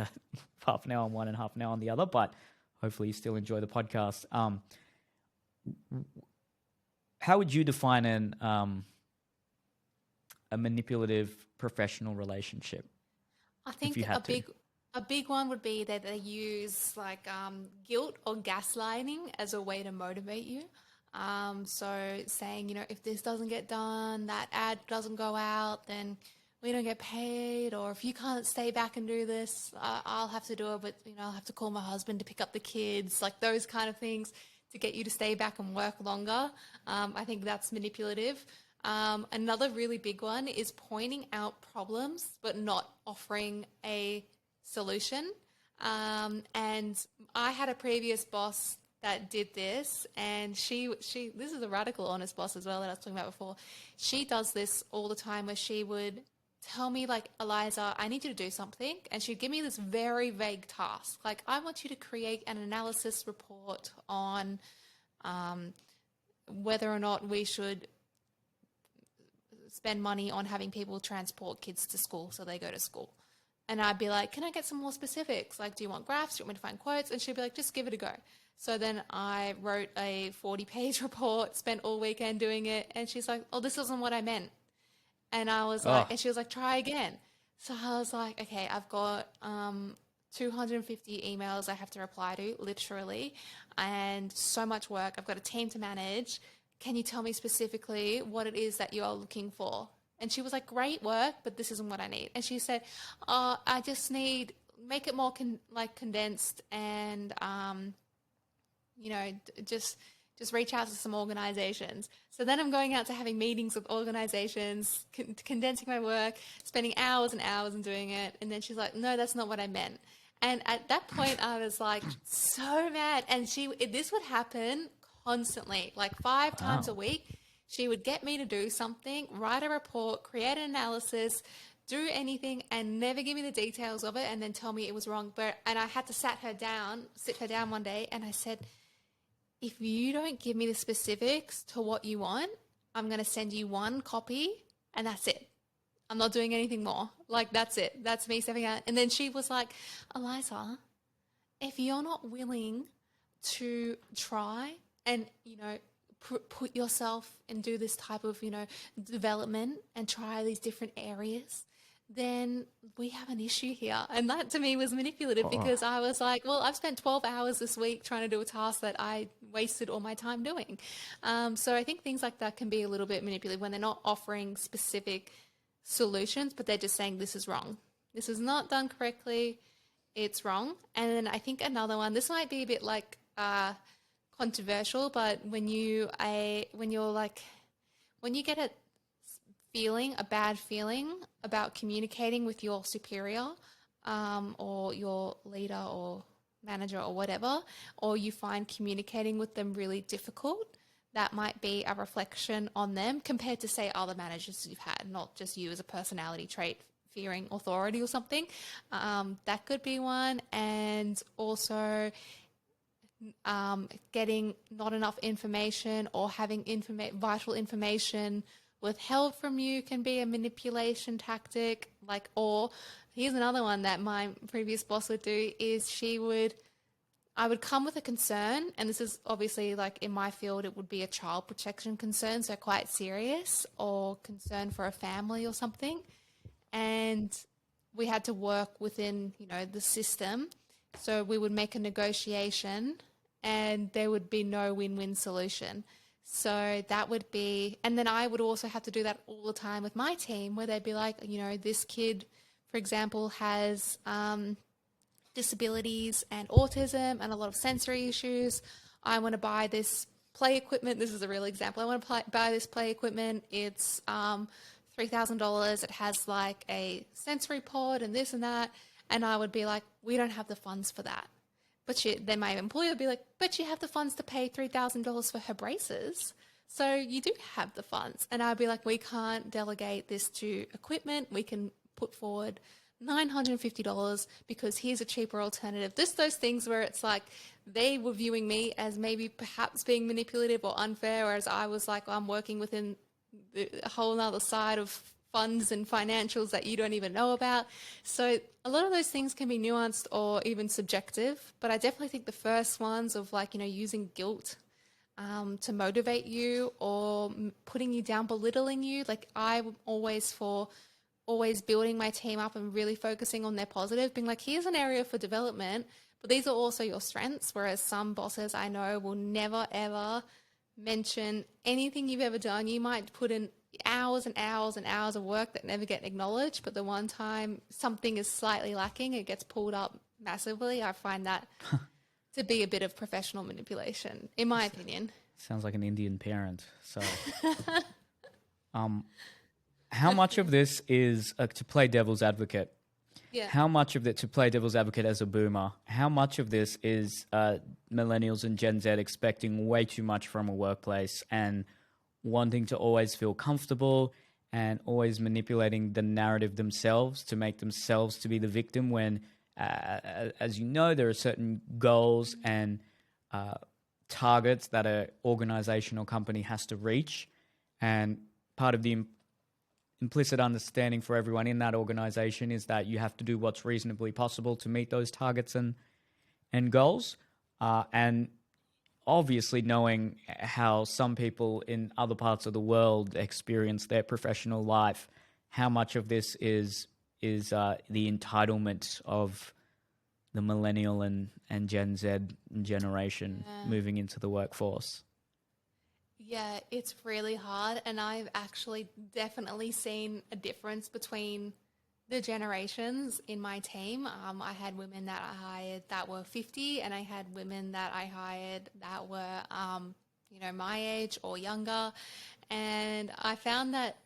half an hour on one and half an hour on the other, but hopefully you still enjoy the podcast. How would you define a manipulative professional relationship? I If you think had to. a big one would be that they use like guilt or gaslighting as a way to motivate you. So saying, if this doesn't get done, that ad doesn't go out, then we don't get paid. Or if you can't stay back and do this, I'll have to do it. But I'll have to call my husband to pick up the kids, like those kind of things to get you to stay back and work longer. I think that's manipulative. Another really big one is pointing out problems but not offering a solution. And I had a previous boss that did this, and she this is a radical honest boss as well that I was talking about before. She does this all the time, where she would tell me, like, Eliza, I need you to do something. And she'd give me this very vague task. Like, I want you to create an analysis report on whether or not we should spend money on having people transport kids to school so they go to school. And I'd be like, can I get some more specifics? Like, do you want graphs? Do you want me to find quotes? And she'd be like, just give it a go. So then I wrote a 40-page report, spent all weekend doing it. And she's like, oh, this isn't what I meant. And I was like, and she was like, try again. So I was like, okay, I've got 250 emails I have to reply to, literally, and so much work. I've got a team to manage. Can you tell me specifically what it is that you are looking for? And she was like, great work, but this isn't what I need. And she said, I just need, make it more condensed and, just reach out to some organizations. So then I'm going out to having meetings with organizations, condensing my work, spending hours and hours and doing it. And then she's like, no, that's not what I meant. And at that point I was like so mad. And this would happen constantly, like 5 times a week. She would get me to do something, write a report, create an analysis, do anything, and never give me the details of it, and then tell me it was wrong. And I had to sit her down one day, and I said, if you don't give me the specifics to what you want, I'm going to send you one copy, and that's it. I'm not doing anything more. Like, that's it. That's me stepping out. And then she was like, Eliza, if you're not willing to try and, put yourself and do this type of, development and try these different areas, then we have an issue here. And that to me was manipulative because I was like, well, I've spent 12 hours this week trying to do a task that I wasted all my time doing. So I think things like that can be a little bit manipulative when they're not offering specific solutions, but they're just saying this is wrong. This is not done correctly. It's wrong. And then I think another one, this might be a bit like controversial, but when you get a bad feeling about communicating with your superior or your leader or manager or whatever, or you find communicating with them really difficult, that might be a reflection on them compared to, say, other managers you've had, not just you as a personality trait, fearing authority or something. That could be one. And also getting not enough information or having vital information withheld from you can be a manipulation tactic. Or here's another one that my previous boss would do is I would come with a concern, and this is obviously, like, in my field, it would be a child protection concern, so quite serious, or concern for a family or something. And we had to work within, the system. So we would make a negotiation and there would be no win-win solution. So that would be, and then I would also have to do that all the time with my team, where they'd be like, this kid, for example, has disabilities and autism and a lot of sensory issues. I want to buy this play equipment. This is a real example. I want to buy this play equipment. It's $3,000. It has like a sensory pod and this and that. And I would be like, we don't have the funds for that. But then my employer would be like, but you have the funds to pay $3,000 for her braces. So you do have the funds. And I'd be like, we can't delegate this to equipment. We can put forward $950 because here's a cheaper alternative. Just those things where it's like they were viewing me as maybe perhaps being manipulative or unfair, whereas I was like, I'm working within a whole other side of funds and financials that you don't even know about. So a lot of those things can be nuanced or even subjective, but I definitely think the first ones of like, using guilt to motivate you or putting you down, belittling you. Like I'm always building my team up and really focusing on their positive, being like, here's an area for development, but these are also your strengths. Whereas some bosses I know will never, ever mention anything you've ever done. You might put in hours and hours and hours of work that never get acknowledged, but the one time something is slightly lacking, it gets pulled up massively. I find that to be a bit of professional manipulation, in my opinion. Sounds like an Indian parent. So, how much of this is to play devil's advocate? Yeah. How much of it, to play devil's advocate as a boomer, how much of this is millennials and Gen Z expecting way too much from a workplace and wanting to always feel comfortable and always manipulating the narrative themselves to make themselves to be the victim when, as you know, there are certain goals and targets that an organization or company has to reach. And part of the implicit understanding for everyone in that organization is that you have to do what's reasonably possible to meet those targets and goals. And obviously knowing how some people in other parts of the world experience their professional life, how much of this is the entitlement of the millennial and Gen Z generation moving into the workforce. Yeah, it's really hard. And I've actually definitely seen a difference between the generations in my team. I had women that I hired that were 50, and I had women that I hired that were, my age or younger. And I found that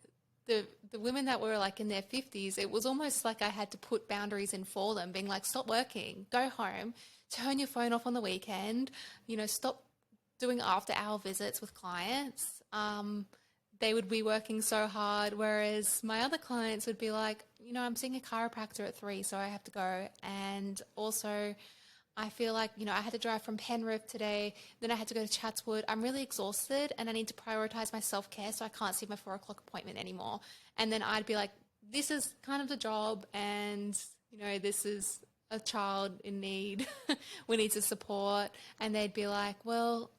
the women that were like in their 50s, it was almost like I had to put boundaries in for them, being like, stop working, go home, turn your phone off on the weekend, stop doing after hour visits with clients. They would be working so hard, whereas my other clients would be like, I'm seeing a chiropractor at 3, so I have to go. And also I feel like, I had to drive from Penrith today, then I had to go to Chatswood. I'm really exhausted and I need to prioritize my self-care, so I can't see my 4:00 appointment anymore. And then I'd be like, this is kind of the job, and, this is a child in need. We need to support. And they'd be like, well,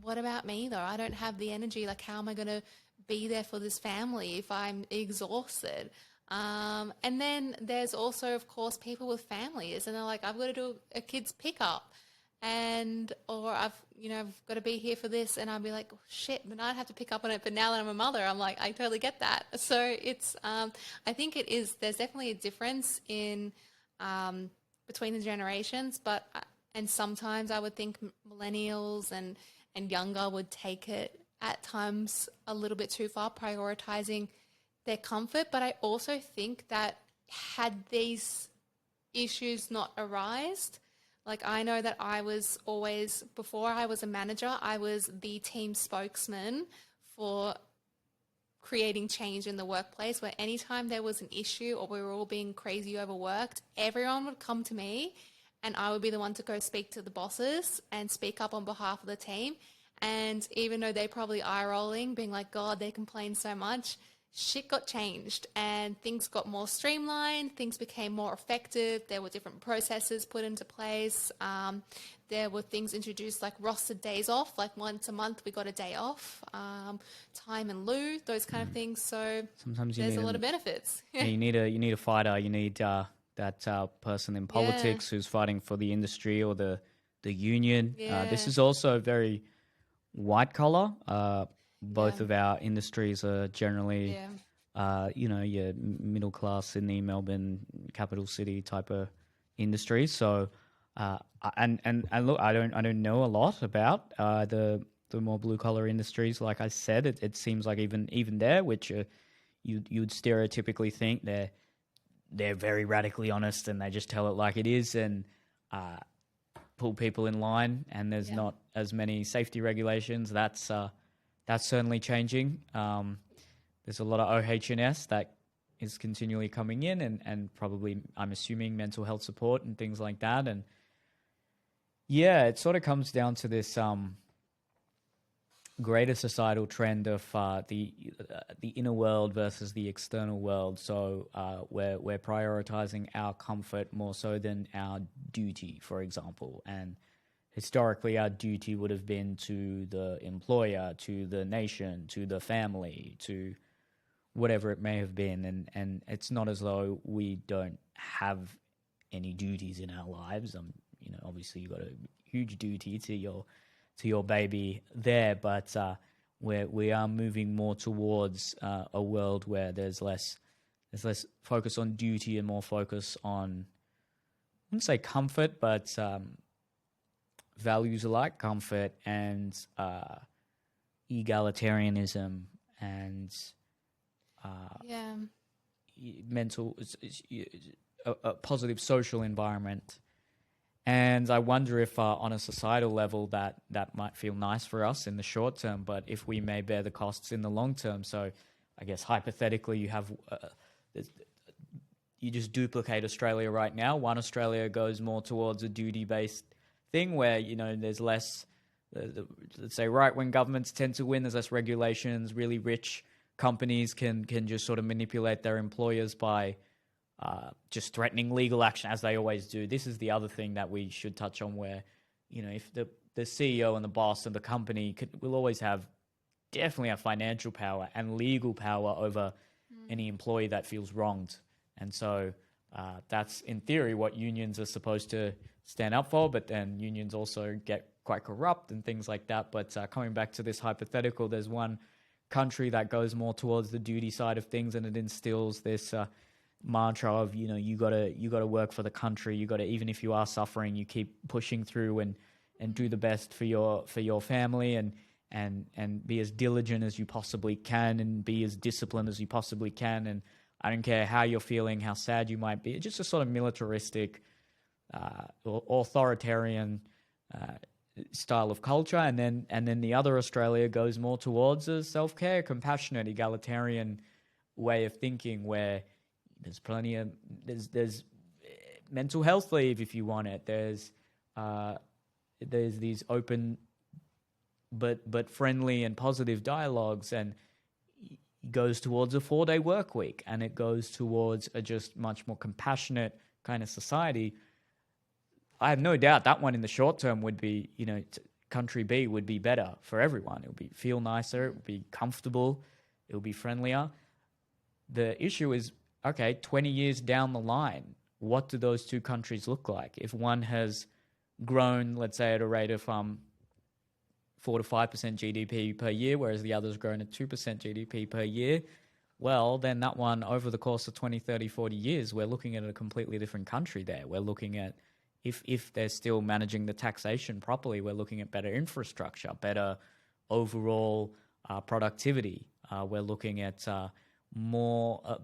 what about me though? I don't have the energy. Like, how am I going to be there for this family if I'm exhausted? And then there's also, of course, people with families, and they're like, I've got to do a kid's pickup, or I've got to be here for this. And I'd be like, oh, shit, but I'd have to pick up on it. But now that I'm a mother, I'm like, I totally get that. So it's, I think there's definitely a difference in, between the generations, and sometimes I would think millennials and younger would take it at times a little bit too far, prioritizing their comfort. But I also think that had these issues not arisen, like I know that I was always, before I was a manager, I was the team spokesman for creating change in the workplace, where anytime there was an issue or we were all being crazy overworked, everyone would come to me and I would be the one to go speak to the bosses and speak up on behalf of the team. And even though they probably eye-rolling, being like, God, they complain so much, shit got changed and things got more streamlined, things became more effective, there were different processes put into place, there were things introduced like rostered days off, like once a month we got a day off, time and lieu, those kind of things. So sometimes there's a lot of benefits. You need a fighter, you need that person in politics who's fighting for the industry or the union. This is also very white collar. Both of our industries are generally, your middle class Sydney, Melbourne, capital city type of industries. So, and look, I don't know a lot about the more blue collar industries. Like I said, it seems like even there, which you'd stereotypically think they're very radically honest and they just tell it like it is and pull people in line. And there's not as many safety regulations. That's certainly changing. There's a lot of OH&S that is continually coming in and probably, I'm assuming, mental health support and things like that. And yeah, it sort of comes down to this greater societal trend of the inner world versus the external world. So we're prioritizing our comfort more so than our duty, for example. And historically, our duty would have been to the employer, to the nation, to the family, to whatever it may have been. And it's not as though we don't have any duties in our lives. Obviously you've got a huge duty to your baby there, but we are moving more towards a world where there's less focus on duty and more focus on, I wouldn't say comfort, but values alike, comfort and egalitarianism and mental, a positive social environment. And I wonder if on a societal level that might feel nice for us in the short term, but if we may bear the costs in the long term. So I guess hypothetically, you have you just duplicate Australia right now. One Australia goes more towards a duty-based thing where, there's less, let's say, right-wing governments tend to win. There's less regulations. Really rich companies can just sort of manipulate their employers by just threatening legal action, as they always do. This is the other thing that we should touch on where, if the CEO and the boss of the company will always definitely have financial power and legal power over any employee that feels wronged. And so that's, in theory, what unions are supposed to stand up for, but then unions also get quite corrupt and things like that. But coming back to this hypothetical, there's one country that goes more towards the duty side of things, and it instills this mantra of, you gotta work for the country. You gotta, even if you are suffering, you keep pushing through and do the best for your family and be as diligent as you possibly can and be as disciplined as you possibly can. And I don't care how you're feeling, how sad you might be. It's just a sort of militaristic, authoritarian style of culture. And then the other Australia goes more towards a self-care, compassionate, egalitarian way of thinking, where there's plenty of there's mental health leave if you want it. There's these open but friendly and positive dialogues, and goes towards a 4-day work week, and it goes towards a just much more compassionate kind of society. I have no doubt that one in the short term would be, country B would be better for everyone. It would feel nicer, it would be comfortable, it would be friendlier. The issue is, okay, 20 years down the line, what do those two countries look like? If one has grown, let's say, at a rate of 4 to 5% GDP per year, whereas the other's grown at 2% GDP per year, well, then that one, over the course of 20, 30, 40 years, we're looking at a completely different country there. We're looking at, if they're still managing the taxation properly, we're looking at better infrastructure, better overall productivity. We're looking at more,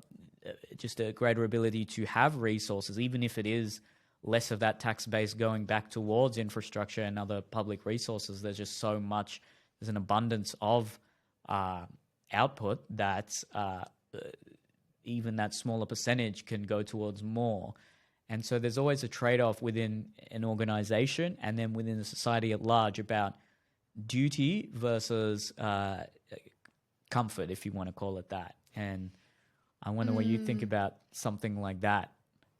just a greater ability to have resources, even if it is less of that tax base going back towards infrastructure and other public resources. There's just so much, there's an abundance of output that even that smaller percentage can go towards more. And so there's always a trade-off within an organization and then within the society at large about duty versus comfort, if you want to call it that. And I wonder what you think about something like that.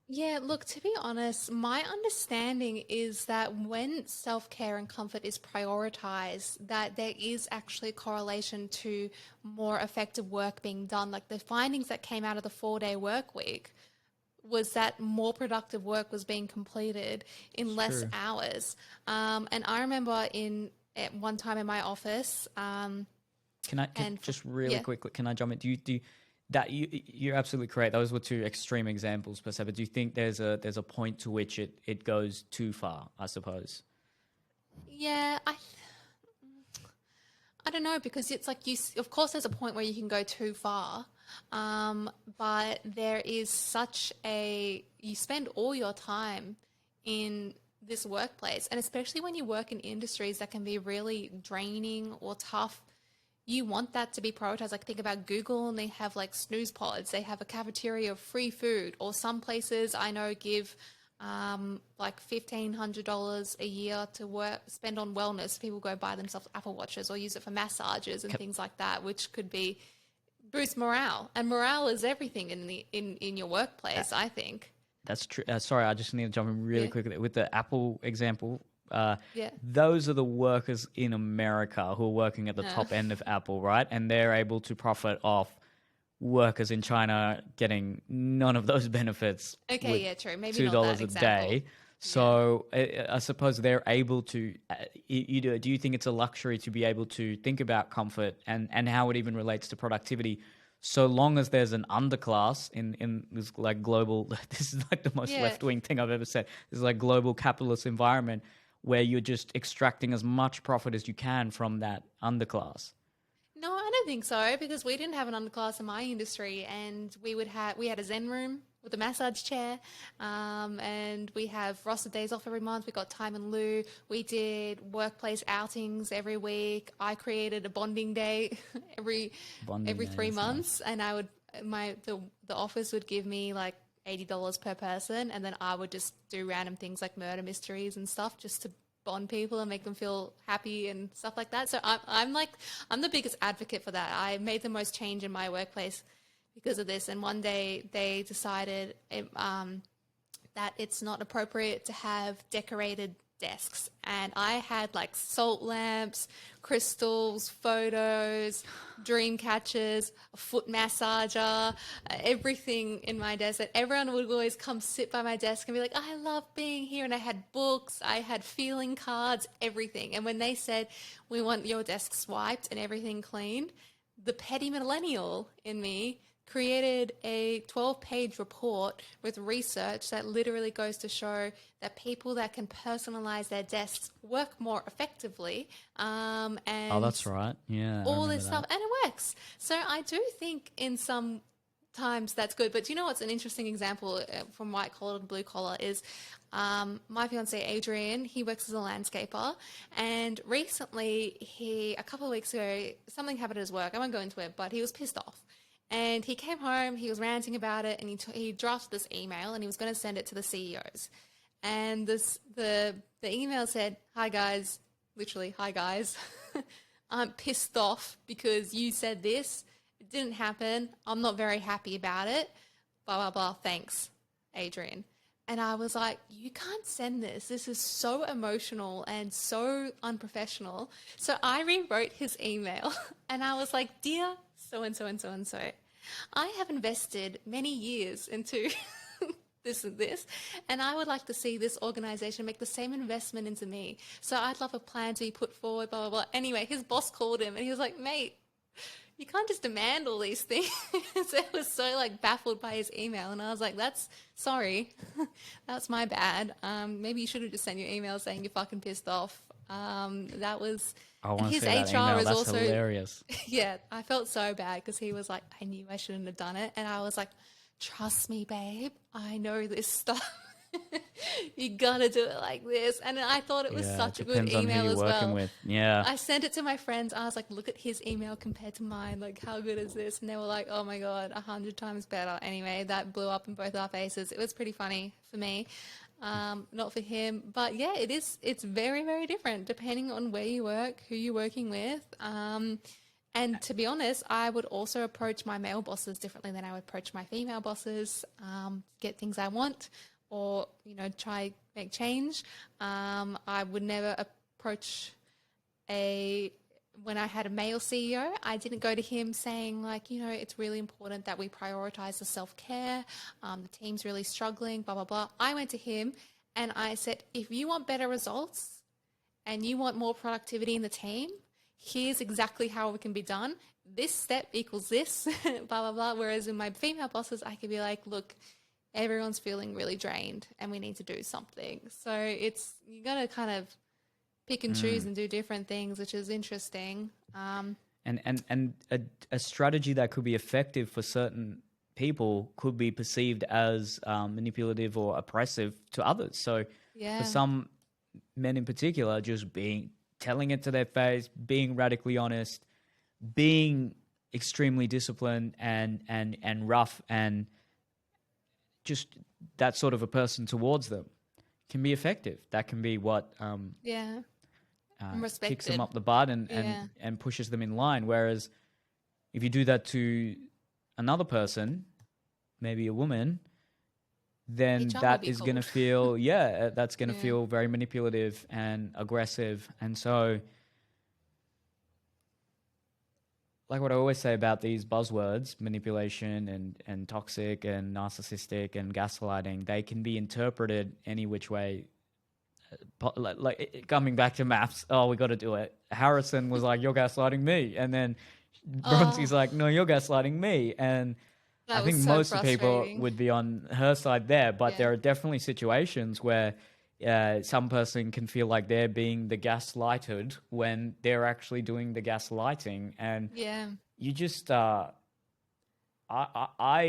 Yeah, look, to be honest, my understanding is that when self-care and comfort is prioritized, that there is actually a correlation to more effective work being done. Like the findings that came out of the 4-day work week was that more productive work was being completed in less hours. And I remember at one time in my office. Quickly, can I jump in? Do you that you're absolutely correct. Those were two extreme examples per se. But do you think there's a point to which it goes too far, I suppose? Yeah, I don't know, because it's like of course there's a point where you can go too far. But there is you spend all your time in this workplace, and especially when you work in industries that can be really draining or tough, you want that to be prioritized. Like think about Google, and they have like snooze pods. They have a cafeteria of free food, or some places I know give like $1,500 a year to spend on wellness. People go buy themselves Apple Watches or use it for massages and things like that, which could be boost morale. And morale is everything in your workplace, I think. That's true. Sorry, I just need to jump in really quickly with the Apple example. Those are the workers in America who are working at the top end of Apple, right? And they're able to profit off workers in China getting none of those benefits. Okay, yeah, true. Maybe $2 a day. So I suppose they're able to. Do you think it's a luxury to be able to think about comfort and how it even relates to productivity? So long as there's an underclass in this like global, this is like the most left-wing thing I've ever said. This is like global capitalist environment where you're just extracting as much profit as you can from that underclass. No, I don't think so, because we didn't have an underclass in my industry, and we had a Zen room with a massage chair, and we have rostered days off every month. We got time in lieu. We did workplace outings every week. I created a bonding day Bonding every day, 3 that's months, and I would the office would give me like $80 per person, and then I would just do random things like murder mysteries and stuff just to bond people and make them feel happy and stuff like that. So I'm the biggest advocate for that. I made the most change in my workplace because of this. And one day they decided that it's not appropriate to have decorated desks. And I had like salt lamps, crystals, photos, dream catchers, a foot massager, everything in my desk. And everyone would always come sit by my desk and be like, I love being here. And I had books, I had feeling cards, everything. And when they said, we want your desk swiped and everything cleaned, the petty millennial in me created a 12-page report with research that literally goes to show that people that can personalize their desks work more effectively. And Oh, that's right. Yeah, I all remember this stuff, that. and it works. So I do think in some times that's good. But do you know what's an interesting example from white collar to blue collar is my fiance Adrian, he works as a landscaper, and recently a couple of weeks ago, something happened at his work. I won't go into it, but he was pissed off. And he came home, he was ranting about it, and he drafted this email, and he was going to send it to the CEOs. And the email said, "Hi guys," literally, "Hi guys, I'm pissed off because you said this. It didn't happen. I'm not very happy about it. Blah blah blah. Thanks, Adrian." And I was like, "You can't send this. This is so emotional and so unprofessional." So I rewrote his email, and I was like, "Dear so and so and so and so, I have invested many years into this and this, and I would like to see this organization make the same investment into me. So I'd love a plan to be put forward, blah, blah, blah." Anyway, his boss called him and he was like, "Mate, you can't just demand all these things." So I was so like baffled by his email, and I was like, sorry, that's my bad. Maybe you should have just sent your email saying you're fucking pissed off. That was... I And want to his see that HR email. is That's also... hilarious. Yeah, I felt so bad because he was like, "I knew I shouldn't have done it." And I was like, "Trust me, babe. I know this stuff. You gotta do it like this." And I thought it was Yeah, it such a good depends on who email you're as working well. with. Yeah. I sent it to my friends. I was like, "Look at his email compared to mine. Like, how good is this?" And they were like, "Oh my God, 100 times better." Anyway, that blew up in both our faces. It was pretty funny for me. Not for him, but yeah, it's very, very different depending on where you work, who you're working with. And to be honest, I would also approach my male bosses differently than I would approach my female bosses, get things I want or, try make change. I would never approach when I had a male CEO, I didn't go to him saying like, "It's really important that we prioritize the self-care. The team's really struggling, blah, blah, blah." I went to him and I said, "If you want better results and you want more productivity in the team, here's exactly how it can be done. This step equals this," blah, blah, blah. Whereas in my female bosses, I could be like, "Look, everyone's feeling really drained and we need to do something." So you got to kind of pick and choose and do different things, which is interesting. And a strategy that could be effective for certain people could be perceived as manipulative or oppressive to others. So Yeah. for some men in particular, just telling it to their face, being radically honest, being extremely disciplined and rough, and just that sort of a person towards them can be effective. That can be what Yeah. And kicks respected. them up the butt and, Yeah. and pushes them in line. Whereas if you do that to another person, maybe a woman, then HR will that be is going to called. feel, that's going to Yeah. feel very manipulative and aggressive. And so, like what I always say about these buzzwords, manipulation and toxic and narcissistic and gaslighting, they can be interpreted any which way. Like coming back to maths, oh, we got to do it. Harrison was like, "You're gaslighting me," and then Bronte's Oh, like, "No, you're gaslighting me." And I that was think so most of the people frustrating. would be on her side there, but Yeah. there are definitely situations where some person can feel like they're being the gaslighted when they're actually doing the gaslighting, and Yeah. you just I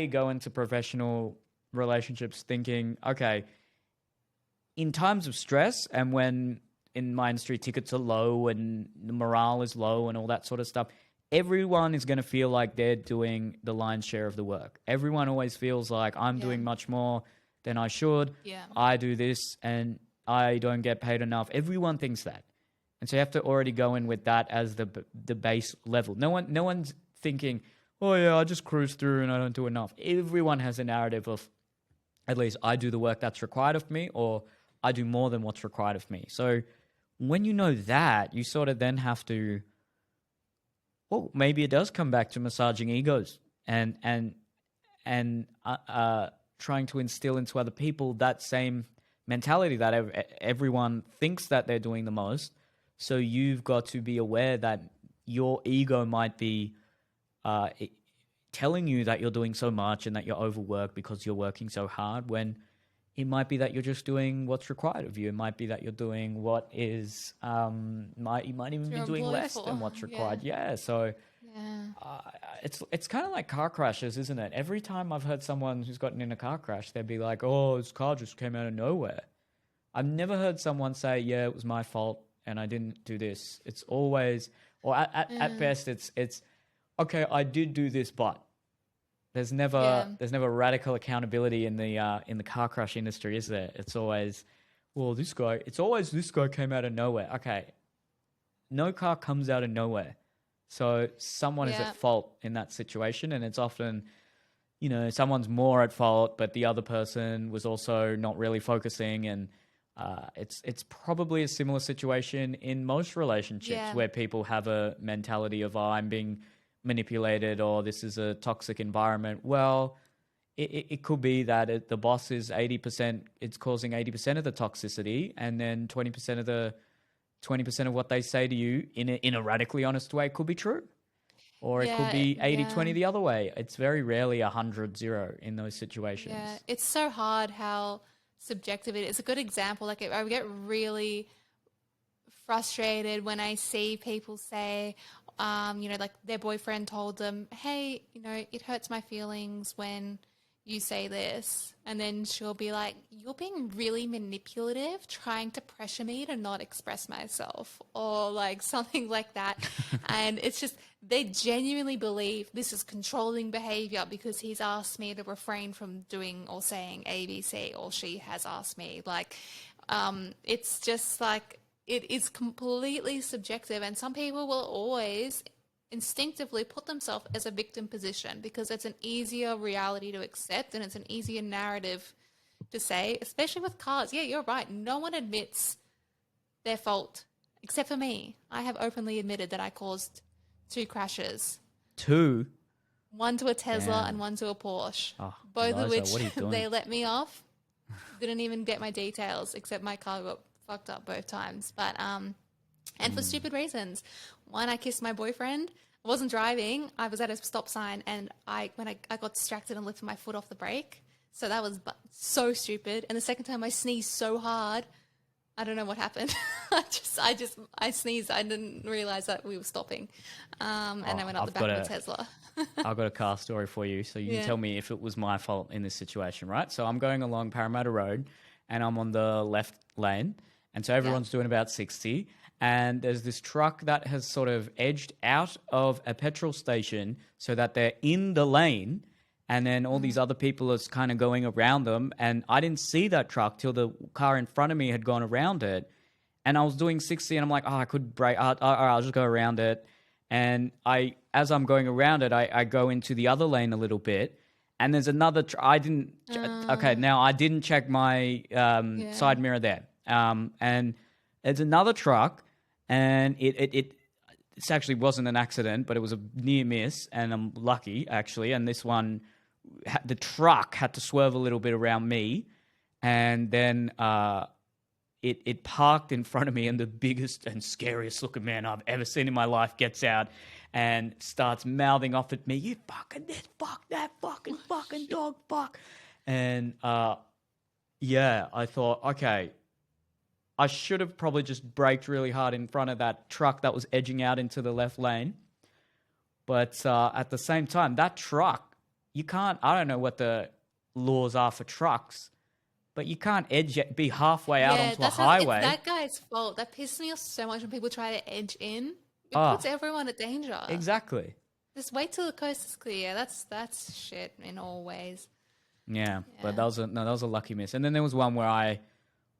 go into professional relationships thinking, okay, in times of stress and when in my industry tickets are low and the morale is low and all that sort of stuff, everyone is going to feel like they're doing the lion's share of the work. Everyone always feels like I'm doing much more than I should. Yeah. I do this and I don't get paid enough. Everyone thinks that. And so you have to already go in with that as the base level. No one's thinking, oh yeah, I just cruise through and I don't do enough. Everyone has a narrative of, at least I do the work that's required of me, or I do more than what's required of me. So when you know that, you sort of then have to, well, maybe it does come back to massaging egos and trying to instill into other people that same mentality that everyone thinks that they're doing the most. So you've got to be aware that your ego might be telling you that you're doing so much and that you're overworked because you're working so hard, when it might be that you're just doing what's required of you. It might be that you're doing what is, you might even be doing less than what's required. Yeah. So it's kind of like car crashes, isn't it? Every time I've heard someone who's gotten in a car crash, they'd be like, oh, this car just came out of nowhere. I've never heard someone say, yeah, it was my fault and I didn't do this. It's always, or at best, it's okay, I did do this, but there's never radical accountability in the car crash industry, is there? It's always, well, this guy came out of nowhere. Okay, no car comes out of nowhere. So someone is at fault in that situation, and it's often, someone's more at fault, but the other person was also not really focusing, and it's probably a similar situation in most relationships where people have a mentality of, oh, I'm being manipulated, or this is a toxic environment. Well, it could be that the boss is 80%, it's causing 80% of the toxicity, and then 20% of what they say to you in a radically honest way could be true. Or it could be 80-20 the other way. It's very rarely 100-0 in those situations. Yeah, it's so hard how subjective it is. A good example, like I get really frustrated when I see people say, like their boyfriend told them, hey, it hurts my feelings when you say this. And then she'll be like, you're being really manipulative, trying to pressure me to not express myself, or like something like that. And it's just, they genuinely believe this is controlling behavior because he's asked me to refrain from doing or saying ABC, or she has asked me. Like, it's just like, it is completely subjective, and some people will always instinctively put themselves as a victim position because it's an easier reality to accept and it's an easier narrative to say, especially with cars. Yeah, you're right. No one admits their fault except for me. I have openly admitted that I caused 2 crashes. 2? One to a Tesla and one to a Porsche. Oh, both Eliza, of which they let me off. Didn't even get my details, except my car got fucked up both times. But and for stupid reasons. One, I kissed my boyfriend. I wasn't driving. I was at a stop sign, and I got distracted and lifted my foot off the brake. So that was so stupid. And the second time I sneezed so hard, I don't know what happened. I sneezed. I didn't realize that we were stopping. And I went up the back of a Tesla. I've got a car story for you. So you can tell me if it was my fault in this situation, right? So I'm going along Parramatta Road and I'm on the left lane. And so everyone's doing about 60. And there's this truck that has sort of edged out of a petrol station so that they're in the lane. And then all these other people are kind of going around them. And I didn't see that truck till the car in front of me had gone around it. And I was doing 60 and I'm like, oh, I could brake. I'll just go around it. And as I'm going around it, I go into the other lane a little bit. And there's another, I didn't check my side mirror there. And there's another truck, and it actually wasn't an accident, but it was a near miss, and I'm lucky, actually. And this one, the truck had to swerve a little bit around me, and then it parked in front of me, and the biggest and scariest looking man I've ever seen in my life gets out and starts mouthing off at me, you fucking this, fuck that, fucking dog, fuck. And I thought, okay, I should have probably just braked really hard in front of that truck that was edging out into the left lane. But at the same time, that truck, I don't know what the laws are for trucks, but you can't be halfway out onto a It's highway. that guy's fault. That pisses me off so much when people try to edge in. It Ah, puts everyone at danger. exactly. Just wait till the coast is clear. That's shit in all ways. Yeah, but Yeah. that was a lucky miss. And then there was one where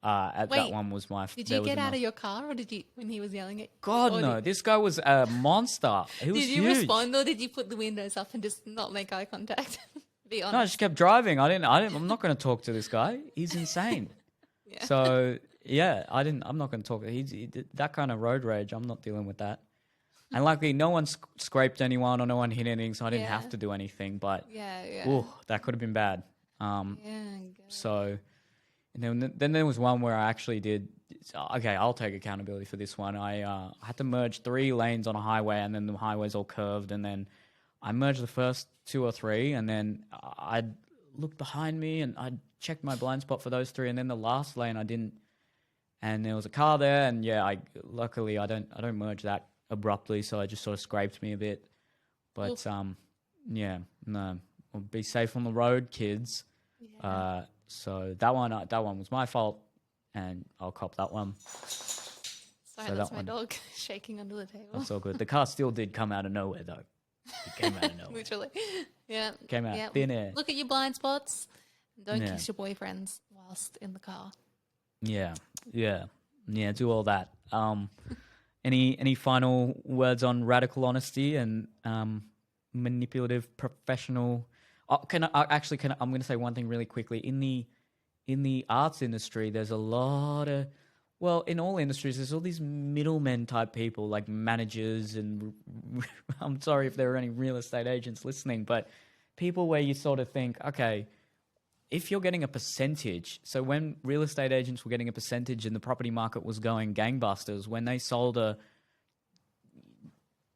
that Wait, one was Did there you was get out another. of your car, or did you when he was yelling at you? God Or no, this guy was a monster. He was did you huge. respond, or did you put the windows up and just not make eye contact? Be No, I honest. just kept driving. I'm not going to talk to this guy. He's insane. Yeah. So yeah, I'm not going to talk. He did that kind of road rage. I'm not dealing with that. And luckily, no one scraped anyone or no one hit anything, so I didn't have Yeah. to do anything. But Yeah. ooh, that could have been bad. Yeah. So, and then there was one where I actually did. Okay, I'll take accountability for this one. I had to merge 3 lanes on a highway, and then the highway's all curved, and then I merged the first 2 or 3, and then I looked behind me and I checked my blind spot for those 3, and then the last lane I didn't, and there was a car there, and luckily I don't merge that abruptly, so I just sort of scraped me a bit, but Oof. yeah, no, well, be safe on the road, kids. Yeah. So that one was my fault, and I'll cop that one. Sorry, so that's that my one- dog shaking under the table. That's all good. The car still did come out of nowhere, though. It came out of nowhere. Literally. Yeah. Came out Yeah. thin air. Look at your blind spots. Don't Yeah. kiss your boyfriends whilst in the car. Yeah. Do all that. Any final words on radical honesty and manipulative professional? I'm going to say one thing really quickly. In the arts industry, there's a lot of, well, in all industries, there's all these middlemen type people like managers and I'm sorry if there are any real estate agents listening, but people where you sort of think, okay, if you're getting a percentage, so when real estate agents were getting a percentage and the property market was going gangbusters, when they sold a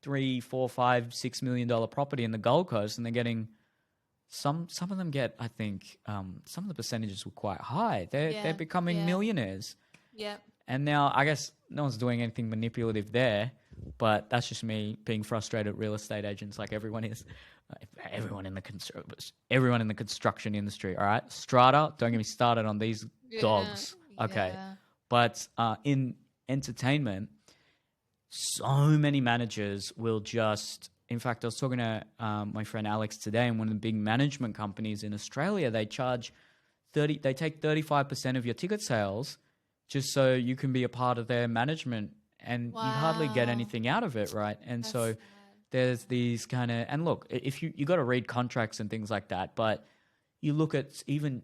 $3, $4, $5, $6 million property in the Gold Coast, and they're getting some of them get, I think, some of the percentages were quite high. They're becoming millionaires. Yeah. And now I guess no one's doing anything manipulative there, but that's just me being frustrated at real estate agents, like everyone is. Everyone in the construction industry, all right? Strata, don't get me started on these dogs, okay? Yeah. But in entertainment, so many managers will just... In fact, I was talking to my friend Alex today, and one of the big management companies in Australia, they charge they take 35% of your ticket sales just so you can be a part of their management, and you hardly get Wow. anything out of it, right? And That's so sad. there's these kind of... And look, if you got to read contracts and things like that, but you look at even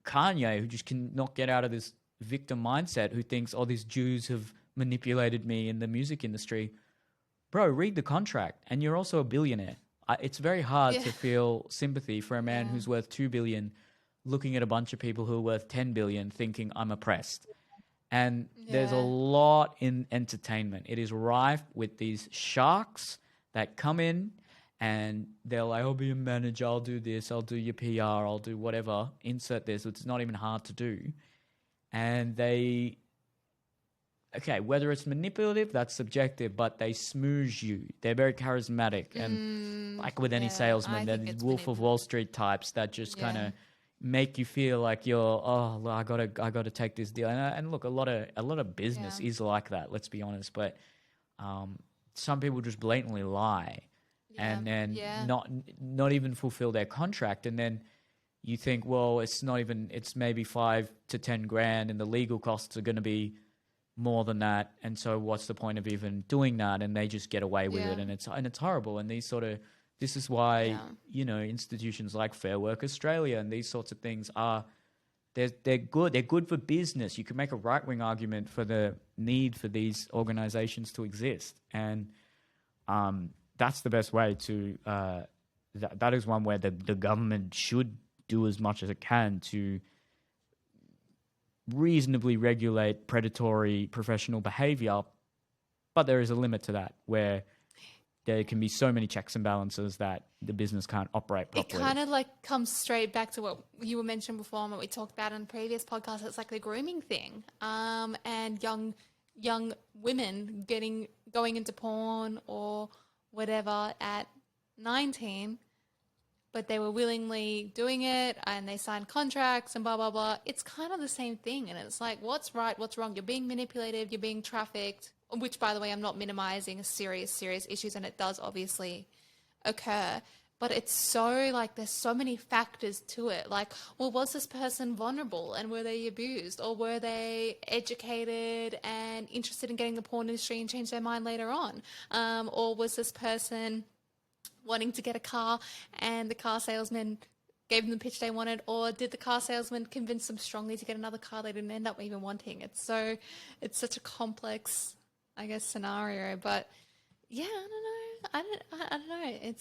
Kanye, who just cannot get out of this victim mindset, who thinks, oh, these Jews have manipulated me in the music industry. Bro, read the contract, and you're also a billionaire. It's very hard to feel sympathy for a man who's worth $2 billion, looking at a bunch of people who are worth $10 billion, thinking I'm oppressed. And there's a lot in entertainment. It is rife with these sharks that come in and they're like, I'll be a manager, I'll do this, I'll do your PR, I'll do whatever, insert this. It's not even hard to do. And okay, whether it's manipulative, that's subjective, but they smooze you. They're very charismatic. And like with any salesman, they're these Wolf of Wall Street types that just kind of make you feel like you're, oh, I gotta take this deal. And look, a lot of business is like that, let's be honest. But some people just blatantly lie and then not even fulfill their contract. And then you think, well, it's maybe $5 to $10,000 and the legal costs are going to be more than that, and so what's the point of even doing that? And they just get away with it, and it's horrible. And this is why institutions like Fair Work Australia and these sorts of things are they're good for business. You can make a right wing argument for the need for these organizations to exist, and that's the best way to that is one where the government should do as much as it can to reasonably regulate predatory professional behavior, but there is a limit to that where there can be so many checks and balances that the business can't operate properly. It kind of like comes straight back to what you were mentioned before and what we talked about on the previous podcast. It's like the grooming thing, and young women going into porn or whatever at 19. but they were willingly doing it and they signed contracts and blah, blah, blah. It's kind of the same thing. And it's like, what's right? What's wrong? You're being manipulative. You're being trafficked, which, by the way, I'm not minimizing serious issues. And it does obviously occur. But it's so like there's so many factors to it. Like, well, was this person vulnerable and were they abused? Or were they educated and interested in getting the porn industry and change their mind later on? Or was this person wanting to get a car and the car salesman gave them the pitch they wanted? Or did the car salesman convince them strongly to get another car they didn't end up even wanting? It's such a complex, I guess, scenario. But yeah, I don't know.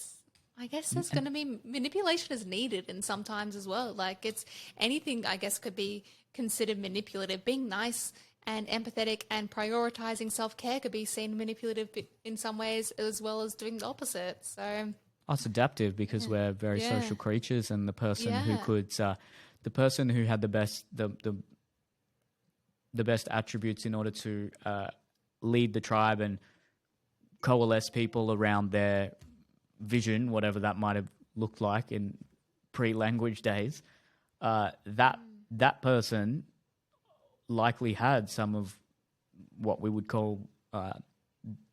I guess there's going to be manipulation is needed and sometimes as well. Like it's anything, I guess, could be considered manipulative. Being nice and empathetic and prioritizing self-care could be seen manipulative in some ways as well as doing the opposite. So it's adaptive because we're very social creatures, and the person who could, the person who had the best attributes in order to lead the tribe and coalesce people around their vision, whatever that might have looked like in pre-language days, that person likely had some of what we would call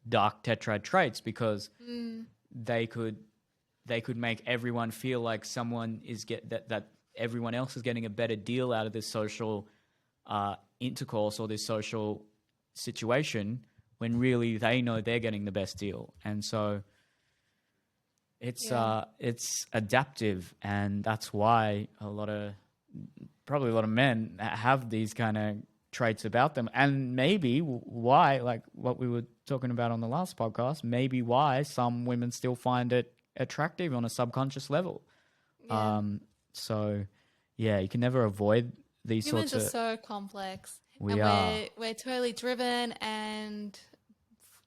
dark tetrad traits, because they could make everyone feel like someone is that everyone else is getting a better deal out of this social intercourse or this social situation, when really they know they're getting the best deal. And so it's adaptive, and that's why probably a lot of men have these kind of traits about them, and maybe why, like what we were talking about on the last podcast, maybe why some women still find it attractive on a subconscious level. Yeah. So you can never avoid these Humans sorts are of... so complex. We're totally driven and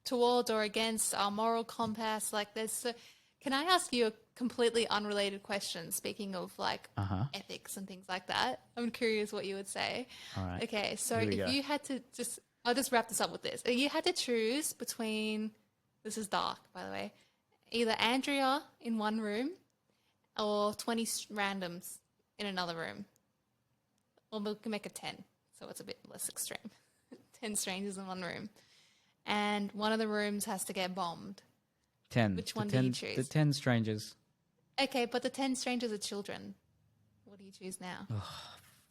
towards or against our moral compass. Like can I ask you a completely unrelated question? Speaking of like ethics and things like that, I'm curious what you would say. All right. Okay, so if you had to I'll just wrap this up with this. If you had to choose between, this is dark, by the way, either Andrea in one room or 20 randoms in another room. Or we can make it 10, so it's a bit less extreme. 10 strangers in one room. And one of the rooms has to get bombed. 10. Which one do you choose? The 10 strangers. Okay, but the 10 strangers are children. What do you choose now? Oh,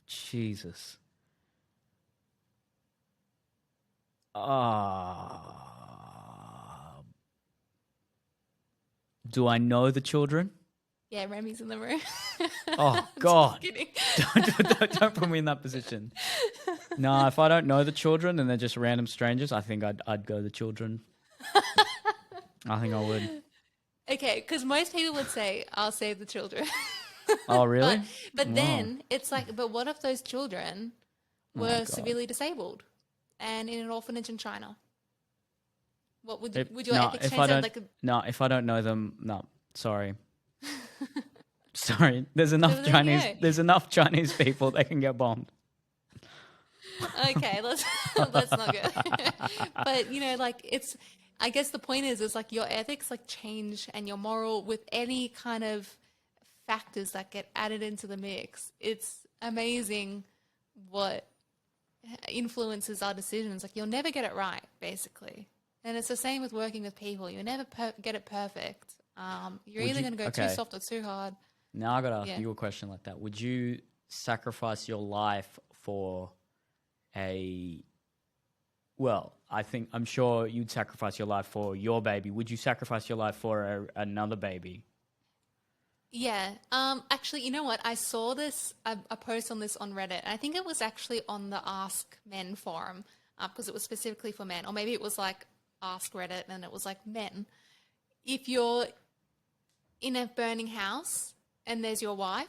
Jesus. Do I know the children? Yeah, Remy's in the room. Oh, God. Just kidding. Don't put me in that position. No, if I don't know the children and they're just random strangers, I think I'd go the children. I think I would. Okay, because most people would say, I'll save the children. Oh, really? But then it's like, but what if those children were God. severely disabled and in an orphanage in China? What would your ethics if change? if I don't know them, no, sorry. Sorry, there's enough Chinese people that can get bombed. Okay, let's not go. But I guess the point is like your ethics like change and your moral with any kind of factors that get added into the mix. It's amazing what influences our decisions. Like you'll never get it right, basically. And it's the same with working with people. You'll never get it perfect. You're either going to go too soft or too hard. Now I got to ask you a question like that. Would you sacrifice your life for I'm sure you'd sacrifice your life for your baby. Would you sacrifice your life for another baby? Yeah. Actually, you know what? I saw this, a post on this on Reddit. And I think it was actually on the Ask Men forum because it was specifically for men. Or maybe it was like Ask Reddit and it was like men. If you're in a burning house and there's your wife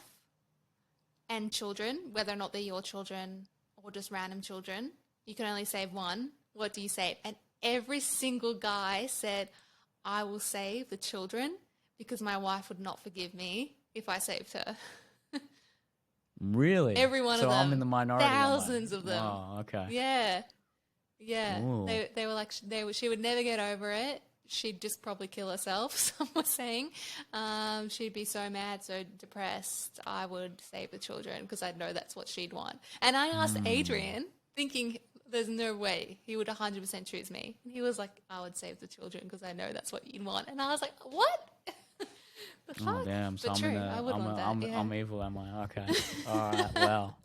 and children, whether or not they're your children or just random children, you can only save one. What do you save? And every single guy said, I will save the children because my wife would not forgive me if I saved her. Really? Every one of them. So I'm in the minority. Thousands of them. Oh, okay. Yeah. Yeah. They were like, she would never get over it. she'd just probably kill herself, some were saying. She'd be so mad, so depressed. I would save the children because I know that's what she'd want. And I asked Adrian, thinking there's no way he would 100% choose me. And he was like, I would save the children because I know that's what you'd want. And I was like, what? The fuck? Oh, damn. So But true, I would want that. Yeah. I'm evil, am I? Okay. All right. Well.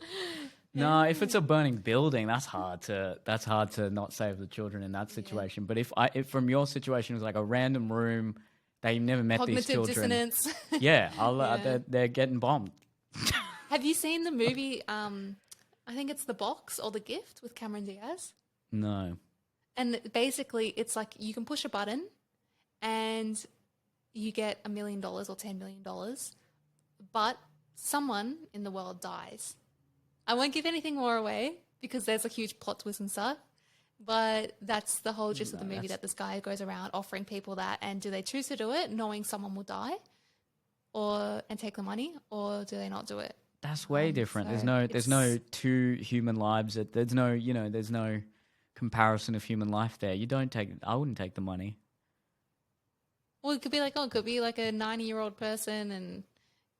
No, if it's a burning building, that's hard to not save the children in that situation. But if from your situation it was like a random room that you never met these Cognitive children, dissonance. yeah, they're getting bombed. Have you seen the movie? I think it's The Box or The Gift with Cameron Diaz. No. And basically, it's like you can push a button, and you get $1 million or $10 million, but someone in the world dies. I won't give anything more away because there's a huge plot twist and stuff. But that's the whole gist of the movie, that this guy goes around offering people that. And do they choose to do it knowing someone will die and take the money, or do they not do it? That's way different. There's no two human lives. There's no comparison of human life there. I wouldn't take the money. Well, it could be like a 90-year-old person, and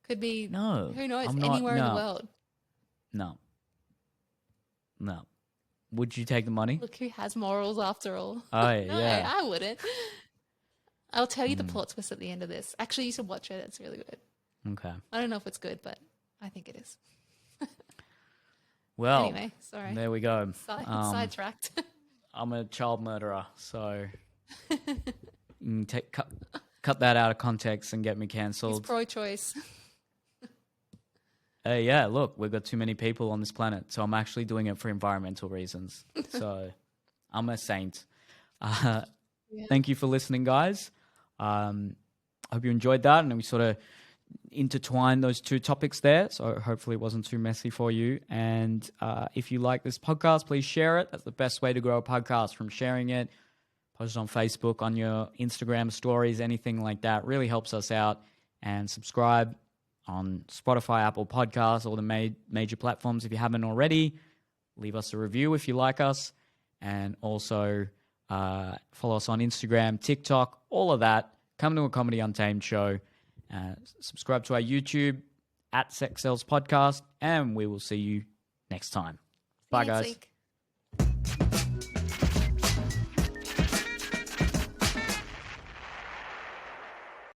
could be who knows, in the world. No. Would you take the money? Look who has morals after all. Oh, No, yeah. I wouldn't. I'll tell you the plot twist at the end of this. Actually, you should watch it. It's really good. Okay. I don't know if it's good, but I think it is. Well, anyway, sorry. There we go. Sidetracked. I'm a child murderer, so you can cut that out of context and get me He's cancelled. pro-choice. Yeah, look, we've got too many people on this planet, so I'm actually doing it for environmental reasons. So I'm a saint. Thank you for listening, guys. I hope you enjoyed that, and we sort of intertwined those two topics there, so hopefully it wasn't too messy for you. And if you like this podcast, please share it. That's the best way to grow a podcast, from sharing it, post it on Facebook, on your Instagram stories, anything like that. Really helps us out. And subscribe on Spotify, Apple Podcasts, all the major platforms if you haven't already. Leave us a review if you like us. And also follow us on Instagram, TikTok, all of that. Come to a Comedy Untamed show. Subscribe to our YouTube @Sex Sells Podcast. And we will see you next time. Bye, guys. Week.